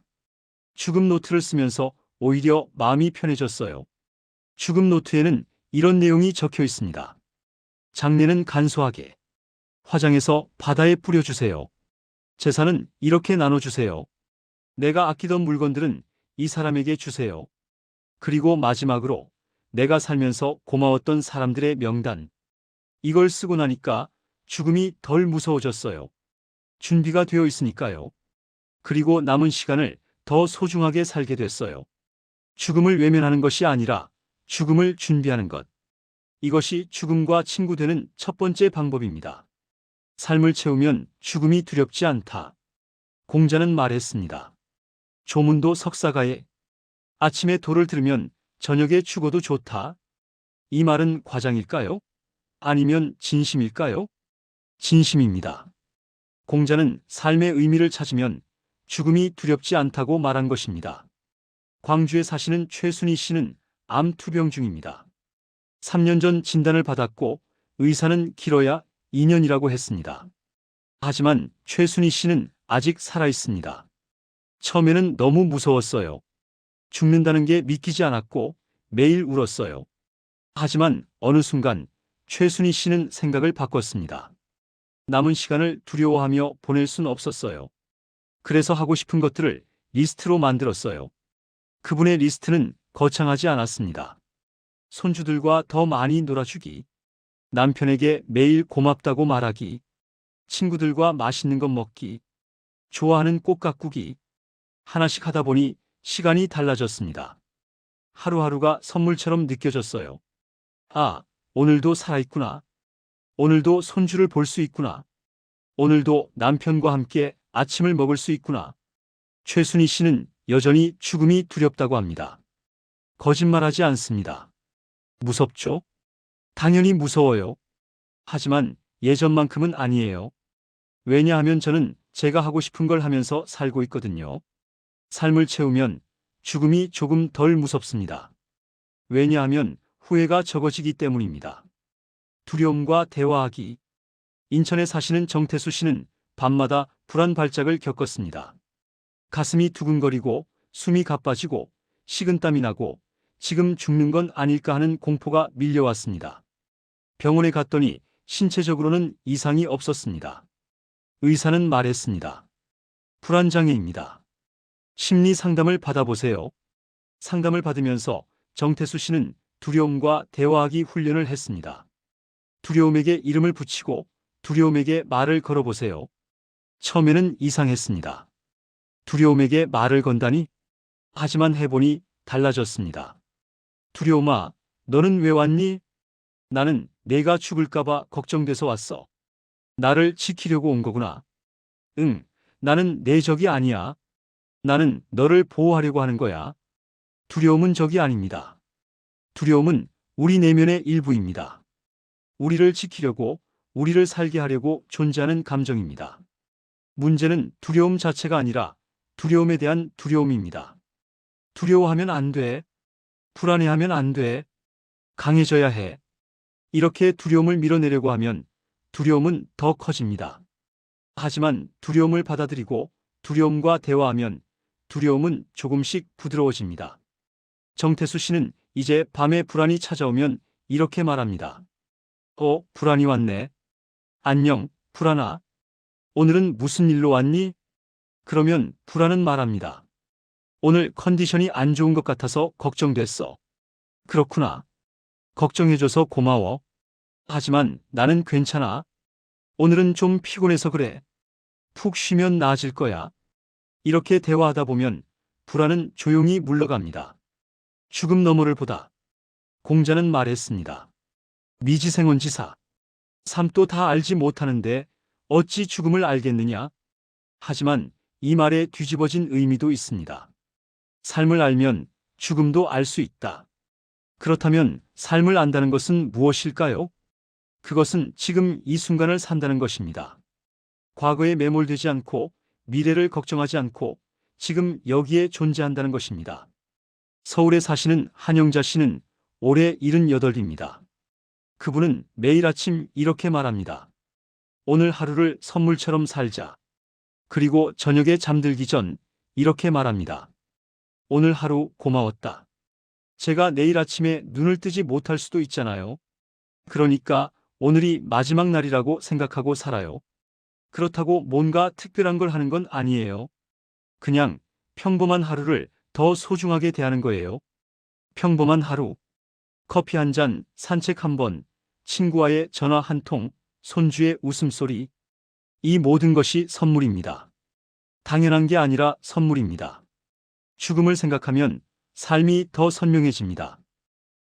죽음 노트를 쓰면서 오히려 마음이 편해졌어요. 죽음 노트에는 이런 내용이 적혀 있습니다. 장례는 간소하게. 화장해서 바다에 뿌려주세요. 재산은 이렇게 나눠주세요. 내가 아끼던 물건들은 이 사람에게 주세요. 그리고 마지막으로 내가 살면서 고마웠던 사람들의 명단. 이걸 쓰고 나니까 죽음이 덜 무서워졌어요. 준비가 되어 있으니까요. 그리고 남은 시간을 더 소중하게 살게 됐어요. 죽음을 외면하는 것이 아니라 죽음을 준비하는 것. 이것이 죽음과 친구 되는 첫 번째 방법입니다. 삶을 채우면 죽음이 두렵지 않다. 공자는 말했습니다. 조문도 석사가에 아침에 도를 들으면 저녁에 죽어도 좋다. 이 말은 과장일까요? 아니면 진심일까요? 진심입니다. 공자는 삶의 의미를 찾으면 죽음이 두렵지 않다고 말한 것입니다. 광주에 사시는 최순희 씨는 암 투병 중입니다. 3년 전 진단을 받았고 의사는 길어야 2년이라고 했습니다. 하지만 최순희 씨는 아직 살아 있습니다. 처음에는 너무 무서웠어요. 죽는다는 게 믿기지 않았고 매일 울었어요. 하지만 어느 순간 최순희 씨는 생각을 바꿨습니다. 남은 시간을 두려워하며 보낼 순 없었어요. 그래서 하고 싶은 것들을 리스트로 만들었어요. 그분의 리스트는 거창하지 않았습니다. 손주들과 더 많이 놀아주기, 남편에게 매일 고맙다고 말하기, 친구들과 맛있는 것 먹기, 좋아하는 꽃 가꾸기. 하나씩 하다 보니 시간이 달라졌습니다. 하루하루가 선물처럼 느껴졌어요. 아, 오늘도 살아있구나. 오늘도 손주를 볼 수 있구나. 오늘도 남편과 함께 아침을 먹을 수 있구나. 최순희 씨는 여전히 죽음이 두렵다고 합니다. 거짓말하지 않습니다. 무섭죠? 당연히 무서워요. 하지만 예전만큼은 아니에요. 왜냐하면 저는 제가 하고 싶은 걸 하면서 살고 있거든요. 삶을 채우면 죽음이 조금 덜 무섭습니다. 왜냐하면 후회가 적어지기 때문입니다. 두려움과 대화하기. 인천에 사시는 정태수 씨는 밤마다 불안 발작을 겪었습니다. 가슴이 두근거리고 숨이 가빠지고 식은땀이 나고 지금 죽는 건 아닐까 하는 공포가 밀려왔습니다. 병원에 갔더니 신체적으로는 이상이 없었습니다. 의사는 말했습니다. 불안장애입니다. 심리 상담을 받아보세요. 상담을 받으면서 정태수 씨는 두려움과 대화하기 훈련을 했습니다. 두려움에게 이름을 붙이고 두려움에게 말을 걸어보세요. 처음에는 이상했습니다. 두려움에게 말을 건다니? 하지만 해보니 달라졌습니다. 두려움아, 너는 왜 왔니? 나는 내가 죽을까봐 걱정돼서 왔어. 나를 지키려고 온 거구나. 응, 나는 내 적이 아니야. 나는 너를 보호하려고 하는 거야. 두려움은 적이 아닙니다. 두려움은 우리 내면의 일부입니다. 우리를 지키려고, 우리를 살게 하려고 존재하는 감정입니다. 문제는 두려움 자체가 아니라 두려움에 대한 두려움입니다. 두려워하면 안 돼. 불안해하면 안 돼. 강해져야 해. 이렇게 두려움을 밀어내려고 하면 두려움은 더 커집니다. 하지만 두려움을 받아들이고 두려움과 대화하면 두려움은 조금씩 부드러워집니다. 정태수 씨는 이제 밤에 불안이 찾아오면 이렇게 말합니다. 불안이 왔네. 안녕, 불안아. 오늘은 무슨 일로 왔니? 그러면 불안은 말합니다. 오늘 컨디션이 안 좋은 것 같아서 걱정됐어. 그렇구나. 걱정해줘서 고마워. 하지만 나는 괜찮아. 오늘은 좀 피곤해서 그래. 푹 쉬면 나아질 거야. 이렇게 대화하다 보면 불안은 조용히 물러갑니다. 죽음 너머를 보다. 공자는 말했습니다. 미지생원지사. 삶도 다 알지 못하는데 어찌 죽음을 알겠느냐? 하지만 이 말에 뒤집어진 의미도 있습니다. 삶을 알면 죽음도 알 수 있다. 그렇다면 삶을 안다는 것은 무엇일까요? 그것은 지금 이 순간을 산다는 것입니다. 과거에 매몰되지 않고 미래를 걱정하지 않고 지금 여기에 존재한다는 것입니다. 서울에 사시는 한영자 씨는 올해 78입니다. 그분은 매일 아침 이렇게 말합니다. 오늘 하루를 선물처럼 살자. 그리고 저녁에 잠들기 전 이렇게 말합니다. 오늘 하루 고마웠다. 제가 내일 아침에 눈을 뜨지 못할 수도 있잖아요. 그러니까 오늘이 마지막 날이라고 생각하고 살아요. 그렇다고 뭔가 특별한 걸 하는 건 아니에요. 그냥 평범한 하루를 더 소중하게 대하는 거예요. 평범한 하루. 커피 한 잔, 산책 한 번, 친구와의 전화 한 통, 손주의 웃음소리. 이 모든 것이 선물입니다. 당연한 게 아니라 선물입니다. 죽음을 생각하면 삶이 더 선명해집니다.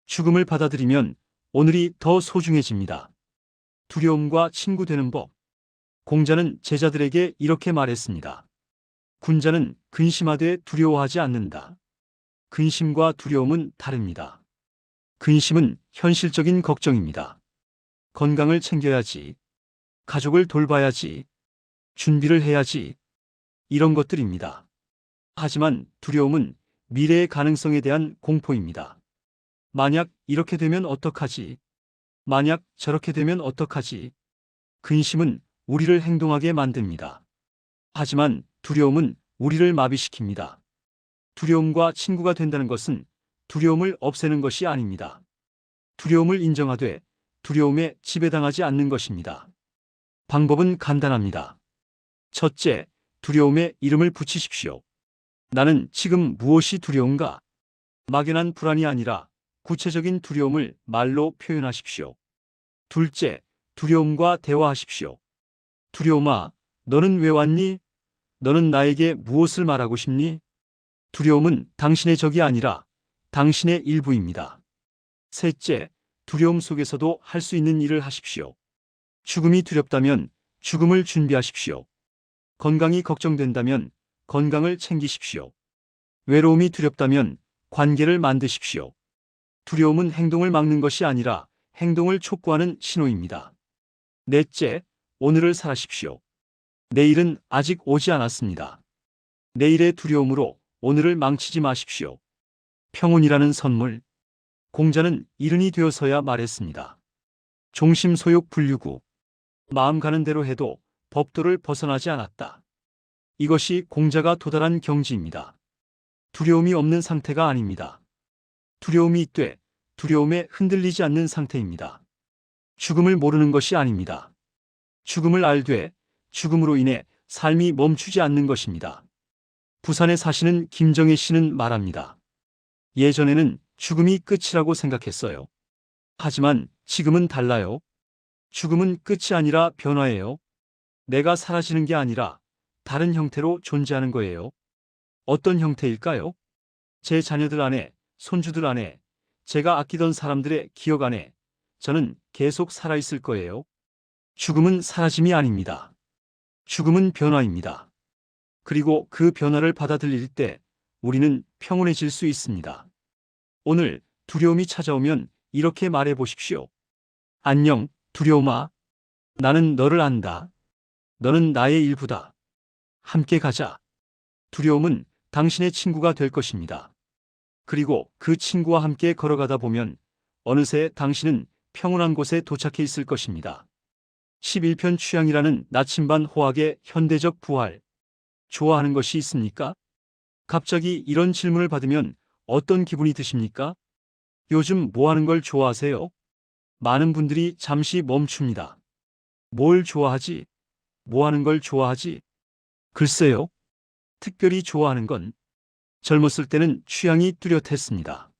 죽음을 받아들이면 오늘이 더 소중해집니다. 두려움과 친구 되는 법. 공자는 제자들에게 이렇게 말했습니다. 군자는 근심하되 두려워하지 않는다. 근심과 두려움은 다릅니다. 근심은 현실적인 걱정입니다. 건강을 챙겨야지. 가족을 돌봐야지. 준비를 해야지. 이런 것들입니다. 하지만 두려움은 미래의 가능성에 대한 공포입니다. 만약 이렇게 되면 어떡하지? 만약 저렇게 되면 어떡하지? 근심은 우리를 행동하게 만듭니다. 하지만 두려움은 우리를 마비시킵니다. 두려움과 친구가 된다는 것은 두려움을 없애는 것이 아닙니다. 두려움을 인정하되 두려움에 지배당하지 않는 것입니다. 방법은 간단합니다. 첫째, 두려움에 이름을 붙이십시오. 나는 지금 무엇이 두려운가? 막연한 불안이 아니라 구체적인 두려움을 말로 표현하십시오. 둘째, 두려움과 대화하십시오. 두려움아, 너는 왜 왔니? 너는 나에게 무엇을 말하고 싶니? 두려움은 당신의 적이 아니라 당신의 일부입니다. 셋째, 두려움 속에서도 할 수 있는 일을 하십시오. 죽음이 두렵다면 죽음을 준비하십시오. 건강이 걱정된다면 건강을 챙기십시오. 외로움이 두렵다면 관계를 만드십시오. 두려움은 행동을 막는 것이 아니라 행동을 촉구하는 신호입니다. 넷째, 오늘을 살아십시오. 내일은 아직 오지 않았습니다. 내일의 두려움으로 오늘을 망치지 마십시오. 평온이라는 선물. 공자는 이른이 되어서야 말했습니다. 종심소욕 분류구. 마음 가는 대로 해도 법도를 벗어나지 않았다. 이것이 공자가 도달한 경지입니다. 두려움이 없는 상태가 아닙니다. 두려움이 있되 두려움에 흔들리지 않는 상태입니다. 죽음을 모르는 것이 아닙니다. 죽음을 알되 죽음으로 인해 삶이 멈추지 않는 것입니다. 부산에 사시는 김정혜 씨는 말합니다. 예전에는 죽음이 끝이라고 생각했어요. 하지만 지금은 달라요. 죽음은 끝이 아니라 변화예요. 내가 사라지는 게 아니라 다른 형태로 존재하는 거예요. 어떤 형태일까요? 제 자녀들 안에, 손주들 안에, 제가 아끼던 사람들의 기억 안에 저는 계속 살아있을 거예요. 죽음은 사라짐이 아닙니다. 죽음은 변화입니다. 그리고 그 변화를 받아들일 때 우리는 평온해질 수 있습니다. 오늘 두려움이 찾아오면 이렇게 말해 보십시오. 안녕, 두려움아. 나는 너를 안다. 너는 나의 일부다. 함께 가자. 두려움은 당신의 친구가 될 것입니다. 그리고 그 친구와 함께 걸어가다 보면 어느새 당신은 평온한 곳에 도착해 있을 것입니다. 11편 취향이라는 나침반 호학의 현대적 부활. 좋아하는 것이 있습니까? 갑자기 이런 질문을 받으면 어떤 기분이 드십니까? 요즘 뭐 하는 걸 좋아하세요? 많은 분들이 잠시 멈춥니다. 뭘 좋아하지? 뭐 하는 걸 좋아하지? 글쎄요. 특별히 좋아하는 건 젊었을 때는 취향이 뚜렷했습니다.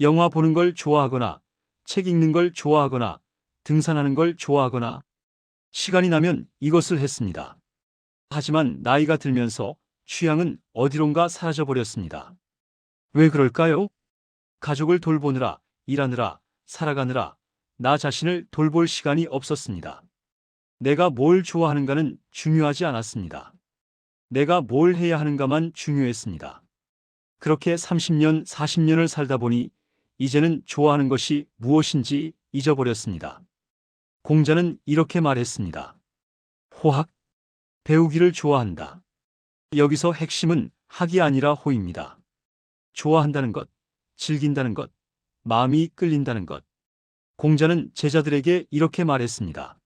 영화 보는 걸 좋아하거나 책 읽는 걸 좋아하거나 등산하는 걸 좋아하거나 시간이 나면 이것을 했습니다. 하지만 나이가 들면서 취향은 어디론가 사라져버렸습니다. 왜 그럴까요? 가족을 돌보느라, 일하느라, 살아가느라 나 자신을 돌볼 시간이 없었습니다. 내가 뭘 좋아하는가는 중요하지 않았습니다. 내가 뭘 해야 하는가만 중요했습니다. 그렇게 30년, 40년을 살다 보니 이제는 좋아하는 것이 무엇인지 잊어버렸습니다. 공자는 이렇게 말했습니다. 호학, 배우기를 좋아한다. 여기서 핵심은 학이 아니라 호입니다. 좋아한다는 것, 즐긴다는 것, 마음이 끌린다는 것. 공자는 제자들에게 이렇게 말했습니다.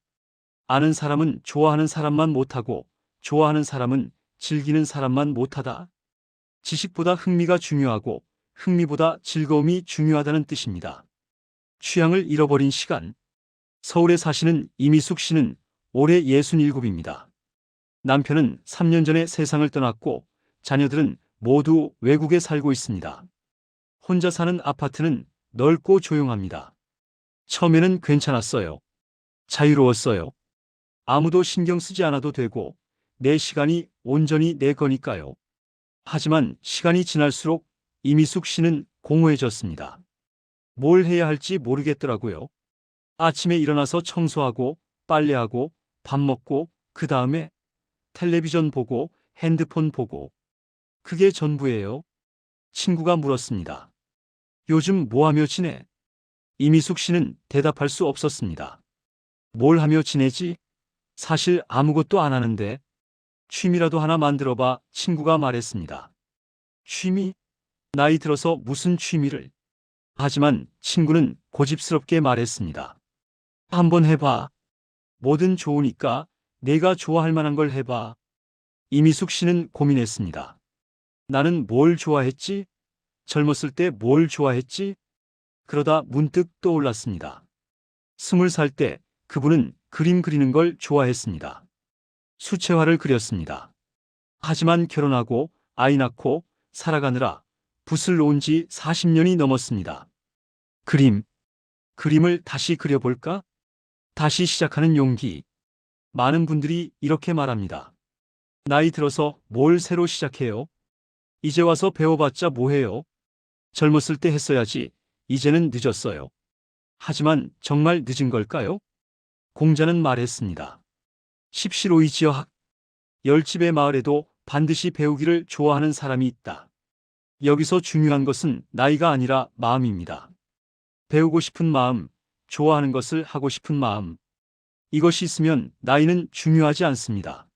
아는 사람은 좋아하는 사람만 못하고 좋아하는 사람은 즐기는 사람만 못하다. 지식보다 흥미가 중요하고 흥미보다 즐거움이 중요하다는 뜻입니다. 취향을 잃어버린 시간. 서울에 사시는 이미숙 씨는 올해 67입니다. 남편은 3년 전에 세상을 떠났고 자녀들은 모두 외국에 살고 있습니다. 혼자 사는 아파트는 넓고 조용합니다. 처음에는 괜찮았어요. 자유로웠어요. 아무도 신경 쓰지 않아도 되고 내 시간이 온전히 내 거니까요. 하지만 시간이 지날수록 이미숙 씨는 공허해졌습니다. 뭘 해야 할지 모르겠더라고요. 아침에 일어나서 청소하고 빨래하고 밥 먹고 그 다음에 텔레비전 보고 핸드폰 보고 그게 전부예요. 친구가 물었습니다. 요즘 뭐 하며 지내? 이미숙 씨는 대답할 수 없었습니다. 뭘 하며 지내지? 사실 아무것도 안 하는데. 취미라도 하나 만들어봐. 친구가 말했습니다. 취미? 나이 들어서 무슨 취미를? 하지만 친구는 고집스럽게 말했습니다. 한번 해봐. 뭐든 좋으니까 내가 좋아할 만한 걸 해봐. 이미숙 씨는 고민했습니다. 나는 뭘 좋아했지? 젊었을 때 뭘 좋아했지? 그러다 문득 떠올랐습니다. 20살 때 그분은 그림 그리는 걸 좋아했습니다. 수채화를 그렸습니다. 하지만 결혼하고 아이 낳고 살아가느라 붓을 놓은 지 40년이 넘었습니다. 그림을 다시 그려볼까? 다시 시작하는 용기. 많은 분들이 이렇게 말합니다. 나이 들어서 뭘 새로 시작해요? 이제 와서 배워봤자 뭐해요? 젊었을 때 했어야지. 이제는 늦었어요. 하지만 정말 늦은 걸까요? 공자는 말했습니다. 십시로이지어학. 열집의 마을에도 반드시 배우기를 좋아하는 사람이 있다. 여기서 중요한 것은 나이가 아니라 마음입니다. 배우고 싶은 마음, 좋아하는 것을 하고 싶은 마음. 이것이 있으면 나이는 중요하지 않습니다.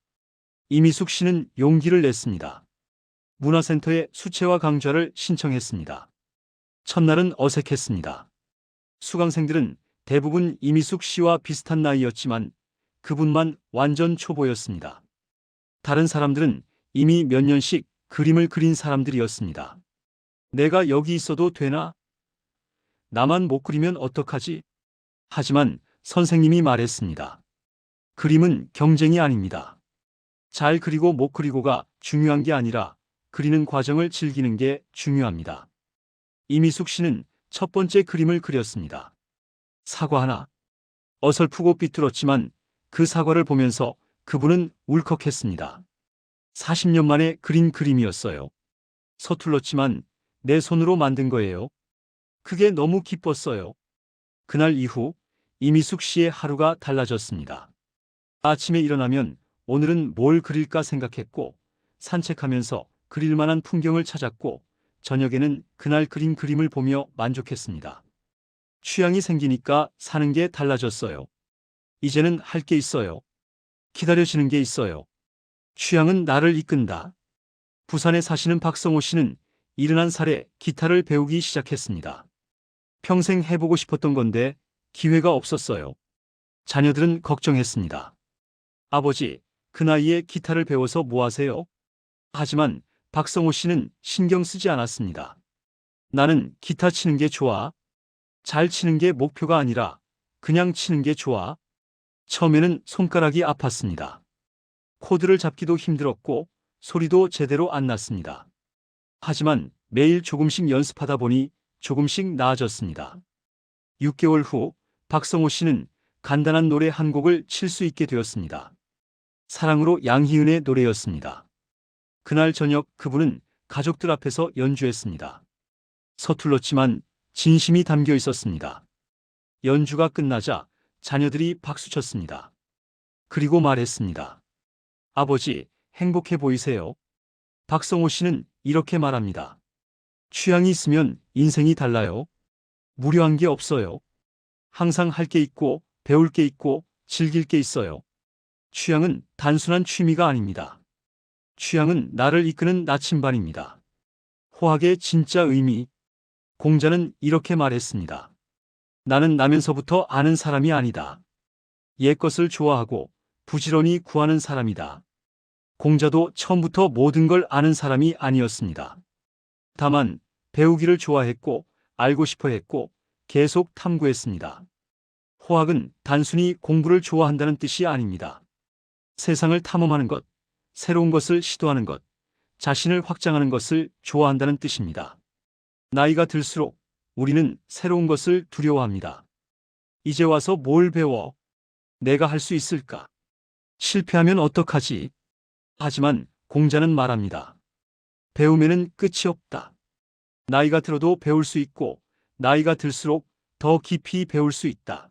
이미숙 씨는 용기를 냈습니다. 문화센터에 수채화 강좌를 신청했습니다. 첫날은 어색했습니다. 수강생들은 대부분 이미숙 씨와 비슷한 나이였지만 그분만 완전 초보였습니다. 다른 사람들은 이미 몇 년씩 그림을 그린 사람들이었습니다. 내가 여기 있어도 되나? 나만 못 그리면 어떡하지? 하지만 선생님이 말했습니다. 그림은 경쟁이 아닙니다. 잘 그리고 못 그리고가 중요한 게 아니라 그리는 과정을 즐기는 게 중요합니다. 이미숙 씨는 첫 번째 그림을 그렸습니다. 사과 하나. 어설프고 삐뚤었지만 그 사과를 보면서 그분은 울컥했습니다. 40년 만에 그린 그림이었어요. 서툴렀지만 내 손으로 만든 거예요. 그게 너무 기뻤어요. 그날 이후 이미숙 씨의 하루가 달라졌습니다. 아침에 일어나면 오늘은 뭘 그릴까 생각했고, 산책하면서 그릴 만한 풍경을 찾았고, 저녁에는 그날 그린 그림을 보며 만족했습니다. 취향이 생기니까 사는 게 달라졌어요. 이제는 할 게 있어요. 기다려지는 게 있어요. 취향은 나를 이끈다. 부산에 사시는 박성호 씨는 71살에 기타를 배우기 시작했습니다. 평생 해보고 싶었던 건데 기회가 없었어요. 자녀들은 걱정했습니다. 아버지, 그 나이에 기타를 배워서 뭐 하세요? 하지만 박성호 씨는 신경 쓰지 않았습니다. 나는 기타 치는 게 좋아. 잘 치는 게 목표가 아니라 그냥 치는 게 좋아. 처음에는 손가락이 아팠습니다. 코드를 잡기도 힘들었고 소리도 제대로 안 났습니다. 하지만 매일 조금씩 연습하다 보니 조금씩 나아졌습니다. 6개월 후 박성호 씨는 간단한 노래 한 곡을 칠 수 있게 되었습니다. 사랑으로 양희은의 노래였습니다. 그날 저녁 그분은 가족들 앞에서 연주했습니다. 서툴렀지만 진심이 담겨 있었습니다. 연주가 끝나자 자녀들이 박수쳤습니다. 그리고 말했습니다. 아버지, 행복해 보이세요? 박성호 씨는 이렇게 말합니다. 취향이 있으면 인생이 달라요. 무료한 게 없어요. 항상 할 게 있고, 배울 게 있고, 즐길 게 있어요. 취향은 단순한 취미가 아닙니다. 취향은 나를 이끄는 나침반입니다. 호학의 진짜 의미. 공자는 이렇게 말했습니다. 나는 나면서부터 아는 사람이 아니다. 옛것을 좋아하고 부지런히 구하는 사람이다. 공자도 처음부터 모든 걸 아는 사람이 아니었습니다. 다만 배우기를 좋아했고 알고 싶어 했고 계속 탐구했습니다. 호학은 단순히 공부를 좋아한다는 뜻이 아닙니다. 세상을 탐험하는 것, 새로운 것을 시도하는 것, 자신을 확장하는 것을 좋아한다는 뜻입니다. 나이가 들수록 우리는 새로운 것을 두려워합니다. 이제 와서 뭘 배워? 내가 할 수 있을까? 실패하면 어떡하지? 하지만 공자는 말합니다. 배움에는 끝이 없다. 나이가 들어도 배울 수 있고 나이가 들수록 더 깊이 배울 수 있다.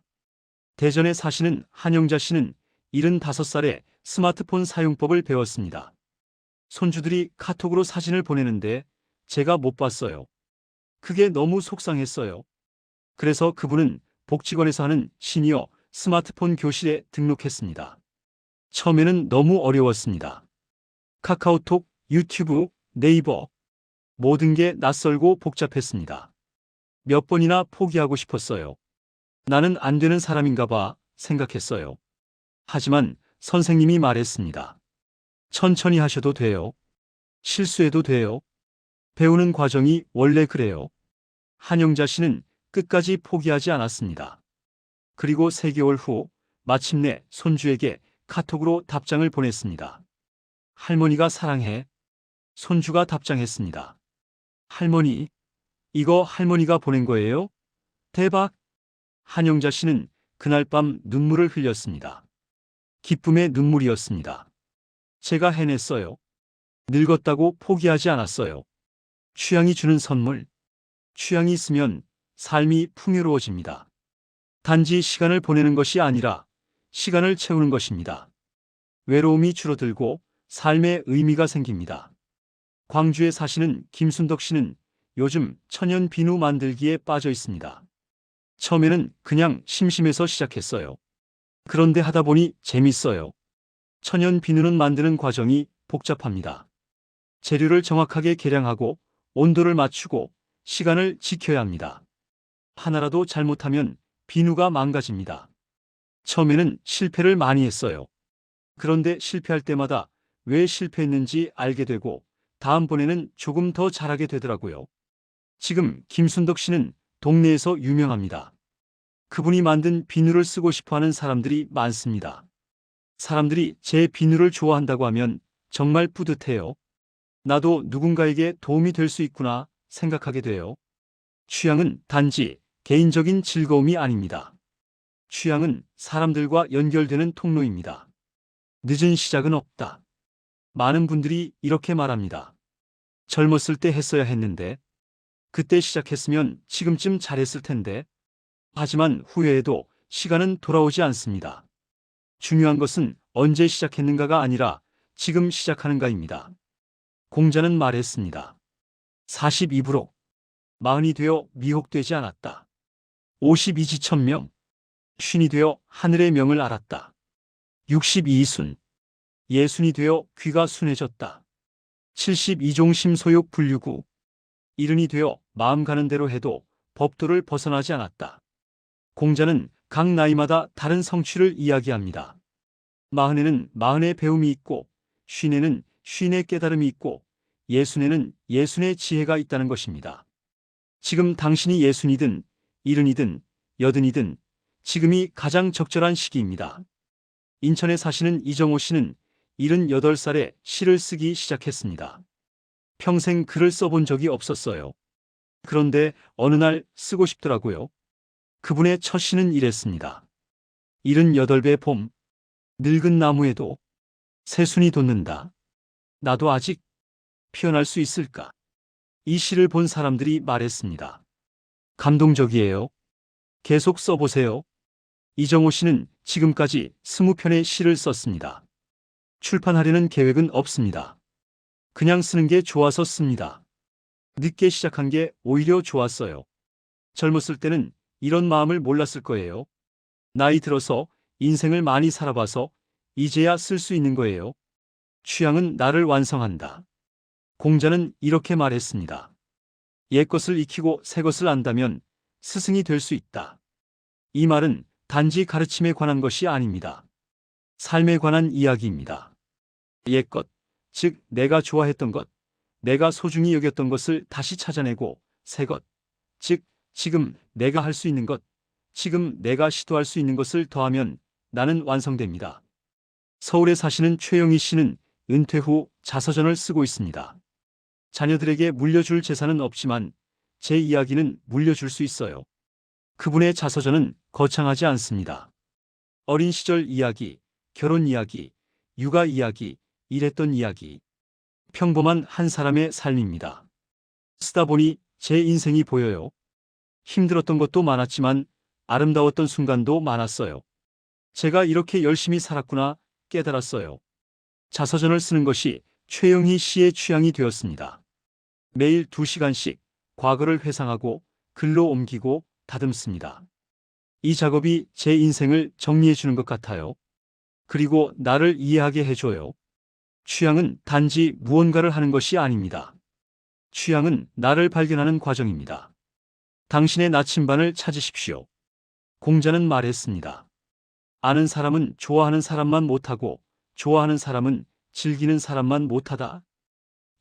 대전에 사시는 한영자 씨는 75살에 스마트폰 사용법을 배웠습니다. 손주들이 카톡으로 사진을 보내는데 제가 못 봤어요. 그게 너무 속상했어요. 그래서 그분은 복지관에서 하는 시니어 스마트폰 교실에 등록했습니다. 처음에는 너무 어려웠습니다. 카카오톡, 유튜브, 네이버 모든 게 낯설고 복잡했습니다. 몇 번이나 포기하고 싶었어요. 나는 안 되는 사람인가 봐 생각했어요. 하지만 선생님이 말했습니다. 천천히 하셔도 돼요. 실수해도 돼요. 배우는 과정이 원래 그래요. 한영자 씨는 끝까지 포기하지 않았습니다. 그리고 3개월 후 마침내 손주에게 카톡으로 답장을 보냈습니다. 할머니가 사랑해. 손주가 답장했습니다. 할머니, 이거 할머니가 보낸 거예요? 대박! 한영자 씨는 그날 밤 눈물을 흘렸습니다. 기쁨의 눈물이었습니다. 제가 해냈어요. 늙었다고 포기하지 않았어요. 취향이 주는 선물. 취향이 있으면 삶이 풍요로워집니다. 단지 시간을 보내는 것이 아니라 시간을 채우는 것입니다. 외로움이 줄어들고 삶의 의미가 생깁니다. 광주에 사시는 김순덕 씨는 요즘 천연 비누 만들기에 빠져 있습니다. 처음에는 그냥 심심해서 시작했어요. 그런데 하다 보니 재밌어요. 천연 비누는 만드는 과정이 복잡합니다. 재료를 정확하게 계량하고 온도를 맞추고 시간을 지켜야 합니다. 하나라도 잘못하면 비누가 망가집니다. 처음에는 실패를 많이 했어요. 그런데 실패할 때마다 왜 실패했는지 알게 되고 다음번에는 조금 더 잘하게 되더라고요. 지금 김순덕 씨는 동네에서 유명합니다. 그분이 만든 비누를 쓰고 싶어 하는 사람들이 많습니다. 사람들이 제 비누를 좋아한다고 하면 정말 뿌듯해요. 나도 누군가에게 도움이 될 수 있구나 생각하게 돼요. 취향은 단지 개인적인 즐거움이 아닙니다. 취향은 사람들과 연결되는 통로입니다. 늦은 시작은 없다. 많은 분들이 이렇게 말합니다. 젊었을 때 했어야 했는데, 그때 시작했으면 지금쯤 잘했을 텐데. 하지만 후회해도 시간은 돌아오지 않습니다. 중요한 것은 언제 시작했는가가 아니라 지금 시작하는가입니다. 공자는 말했습니다. 42부로 40이 되어 미혹되지 않았다. 52지천명 50이 되어 하늘의 명을 알았다. 62순 60이 되어 귀가 순해졌다. 72종 심소욕 불유구 70이 되어 마음 가는 대로 해도 법도를 벗어나지 않았다. 공자는 각 나이마다 다른 성취를 이야기합니다. 40에는 40의 배움이 있고 50에는 50의 깨달음이 있고 60에는 60의 지혜가 있다는 것입니다. 지금 당신이 60이든 70이든 80이든 지금이 가장 적절한 시기입니다. 인천에 사시는 이정호 씨는 78살에 시를 쓰기 시작했습니다. 평생 글을 써본 적이 없었어요. 그런데 어느 날 쓰고 싶더라고요. 그분의 첫 시는 이랬습니다. 78배 봄, 늙은 나무에도 새순이 돋는다. 나도 아직 피어날 수 있을까? 이 시를 본 사람들이 말했습니다. 감동적이에요. 계속 써보세요. 이정호 씨는 지금까지 20편의 시를 썼습니다. 출판하려는 계획은 없습니다. 그냥 쓰는 게 좋아서 씁니다. 늦게 시작한 게 오히려 좋았어요. 젊었을 때는 이런 마음을 몰랐을 거예요. 나이 들어서 인생을 많이 살아봐서 이제야 쓸 수 있는 거예요. 취향은 나를 완성한다. 공자는 이렇게 말했습니다. 옛것을 익히고 새것을 안다면 스승이 될 수 있다. 이 말은 단지 가르침에 관한 것이 아닙니다. 삶에 관한 이야기입니다. 옛것, 즉 내가 좋아했던 것, 내가 소중히 여겼던 것을 다시 찾아내고 새것, 즉 지금 내가 할 수 있는 것, 지금 내가 시도할 수 있는 것을 더하면 나는 완성됩니다. 서울에 사시는 최영희 씨는 은퇴 후 자서전을 쓰고 있습니다. 자녀들에게 물려줄 재산은 없지만 제 이야기는 물려줄 수 있어요. 그분의 자서전은 거창하지 않습니다. 어린 시절 이야기, 결혼 이야기, 육아 이야기, 일했던 이야기. 평범한 한 사람의 삶입니다. 쓰다 보니 제 인생이 보여요. 힘들었던 것도 많았지만 아름다웠던 순간도 많았어요. 제가 이렇게 열심히 살았구나 깨달았어요. 자서전을 쓰는 것이 최영희 씨의 취향이 되었습니다. 매일 2시간씩 과거를 회상하고 글로 옮기고 다듬습니다. 이 작업이 제 인생을 정리해 주는 것 같아요. 그리고 나를 이해하게 해줘요. 취향은 단지 무언가를 하는 것이 아닙니다. 취향은 나를 발견하는 과정입니다. 당신의 나침반을 찾으십시오. 공자는 말했습니다. 아는 사람은 좋아하는 사람만 못하고 좋아하는 사람은 즐기는 사람만 못하다.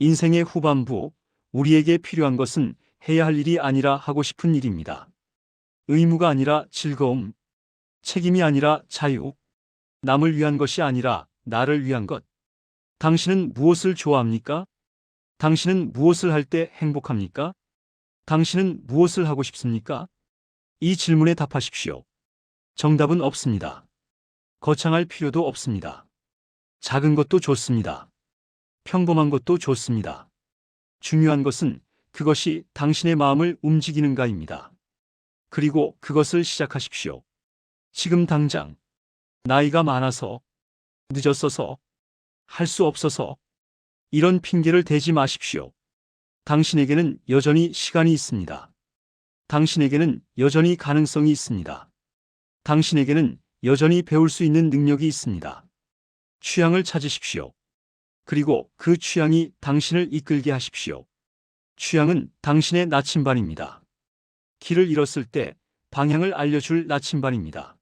인생의 후반부, 우리에게 필요한 것은 해야 할 일이 아니라 하고 싶은 일입니다. 의무가 아니라 즐거움, 책임이 아니라 자유, 남을 위한 것이 아니라 나를 위한 것. 당신은 무엇을 좋아합니까? 당신은 무엇을 할 때 행복합니까? 당신은 무엇을 하고 싶습니까? 이 질문에 답하십시오. 정답은 없습니다. 거창할 필요도 없습니다. 작은 것도 좋습니다. 평범한 것도 좋습니다. 중요한 것은 그것이 당신의 마음을 움직이는가입니다. 그리고 그것을 시작하십시오. 지금 당장. 나이가 많아서, 늦었어서, 할 수 없어서 이런 핑계를 대지 마십시오. 당신에게는 여전히 시간이 있습니다. 당신에게는 여전히 가능성이 있습니다. 당신에게는 여전히 배울 수 있는 능력이 있습니다. 취향을 찾으십시오. 그리고 그 취향이 당신을 이끌게 하십시오. 취향은 당신의 나침반입니다. 길을 잃었을 때 방향을 알려줄 나침반입니다.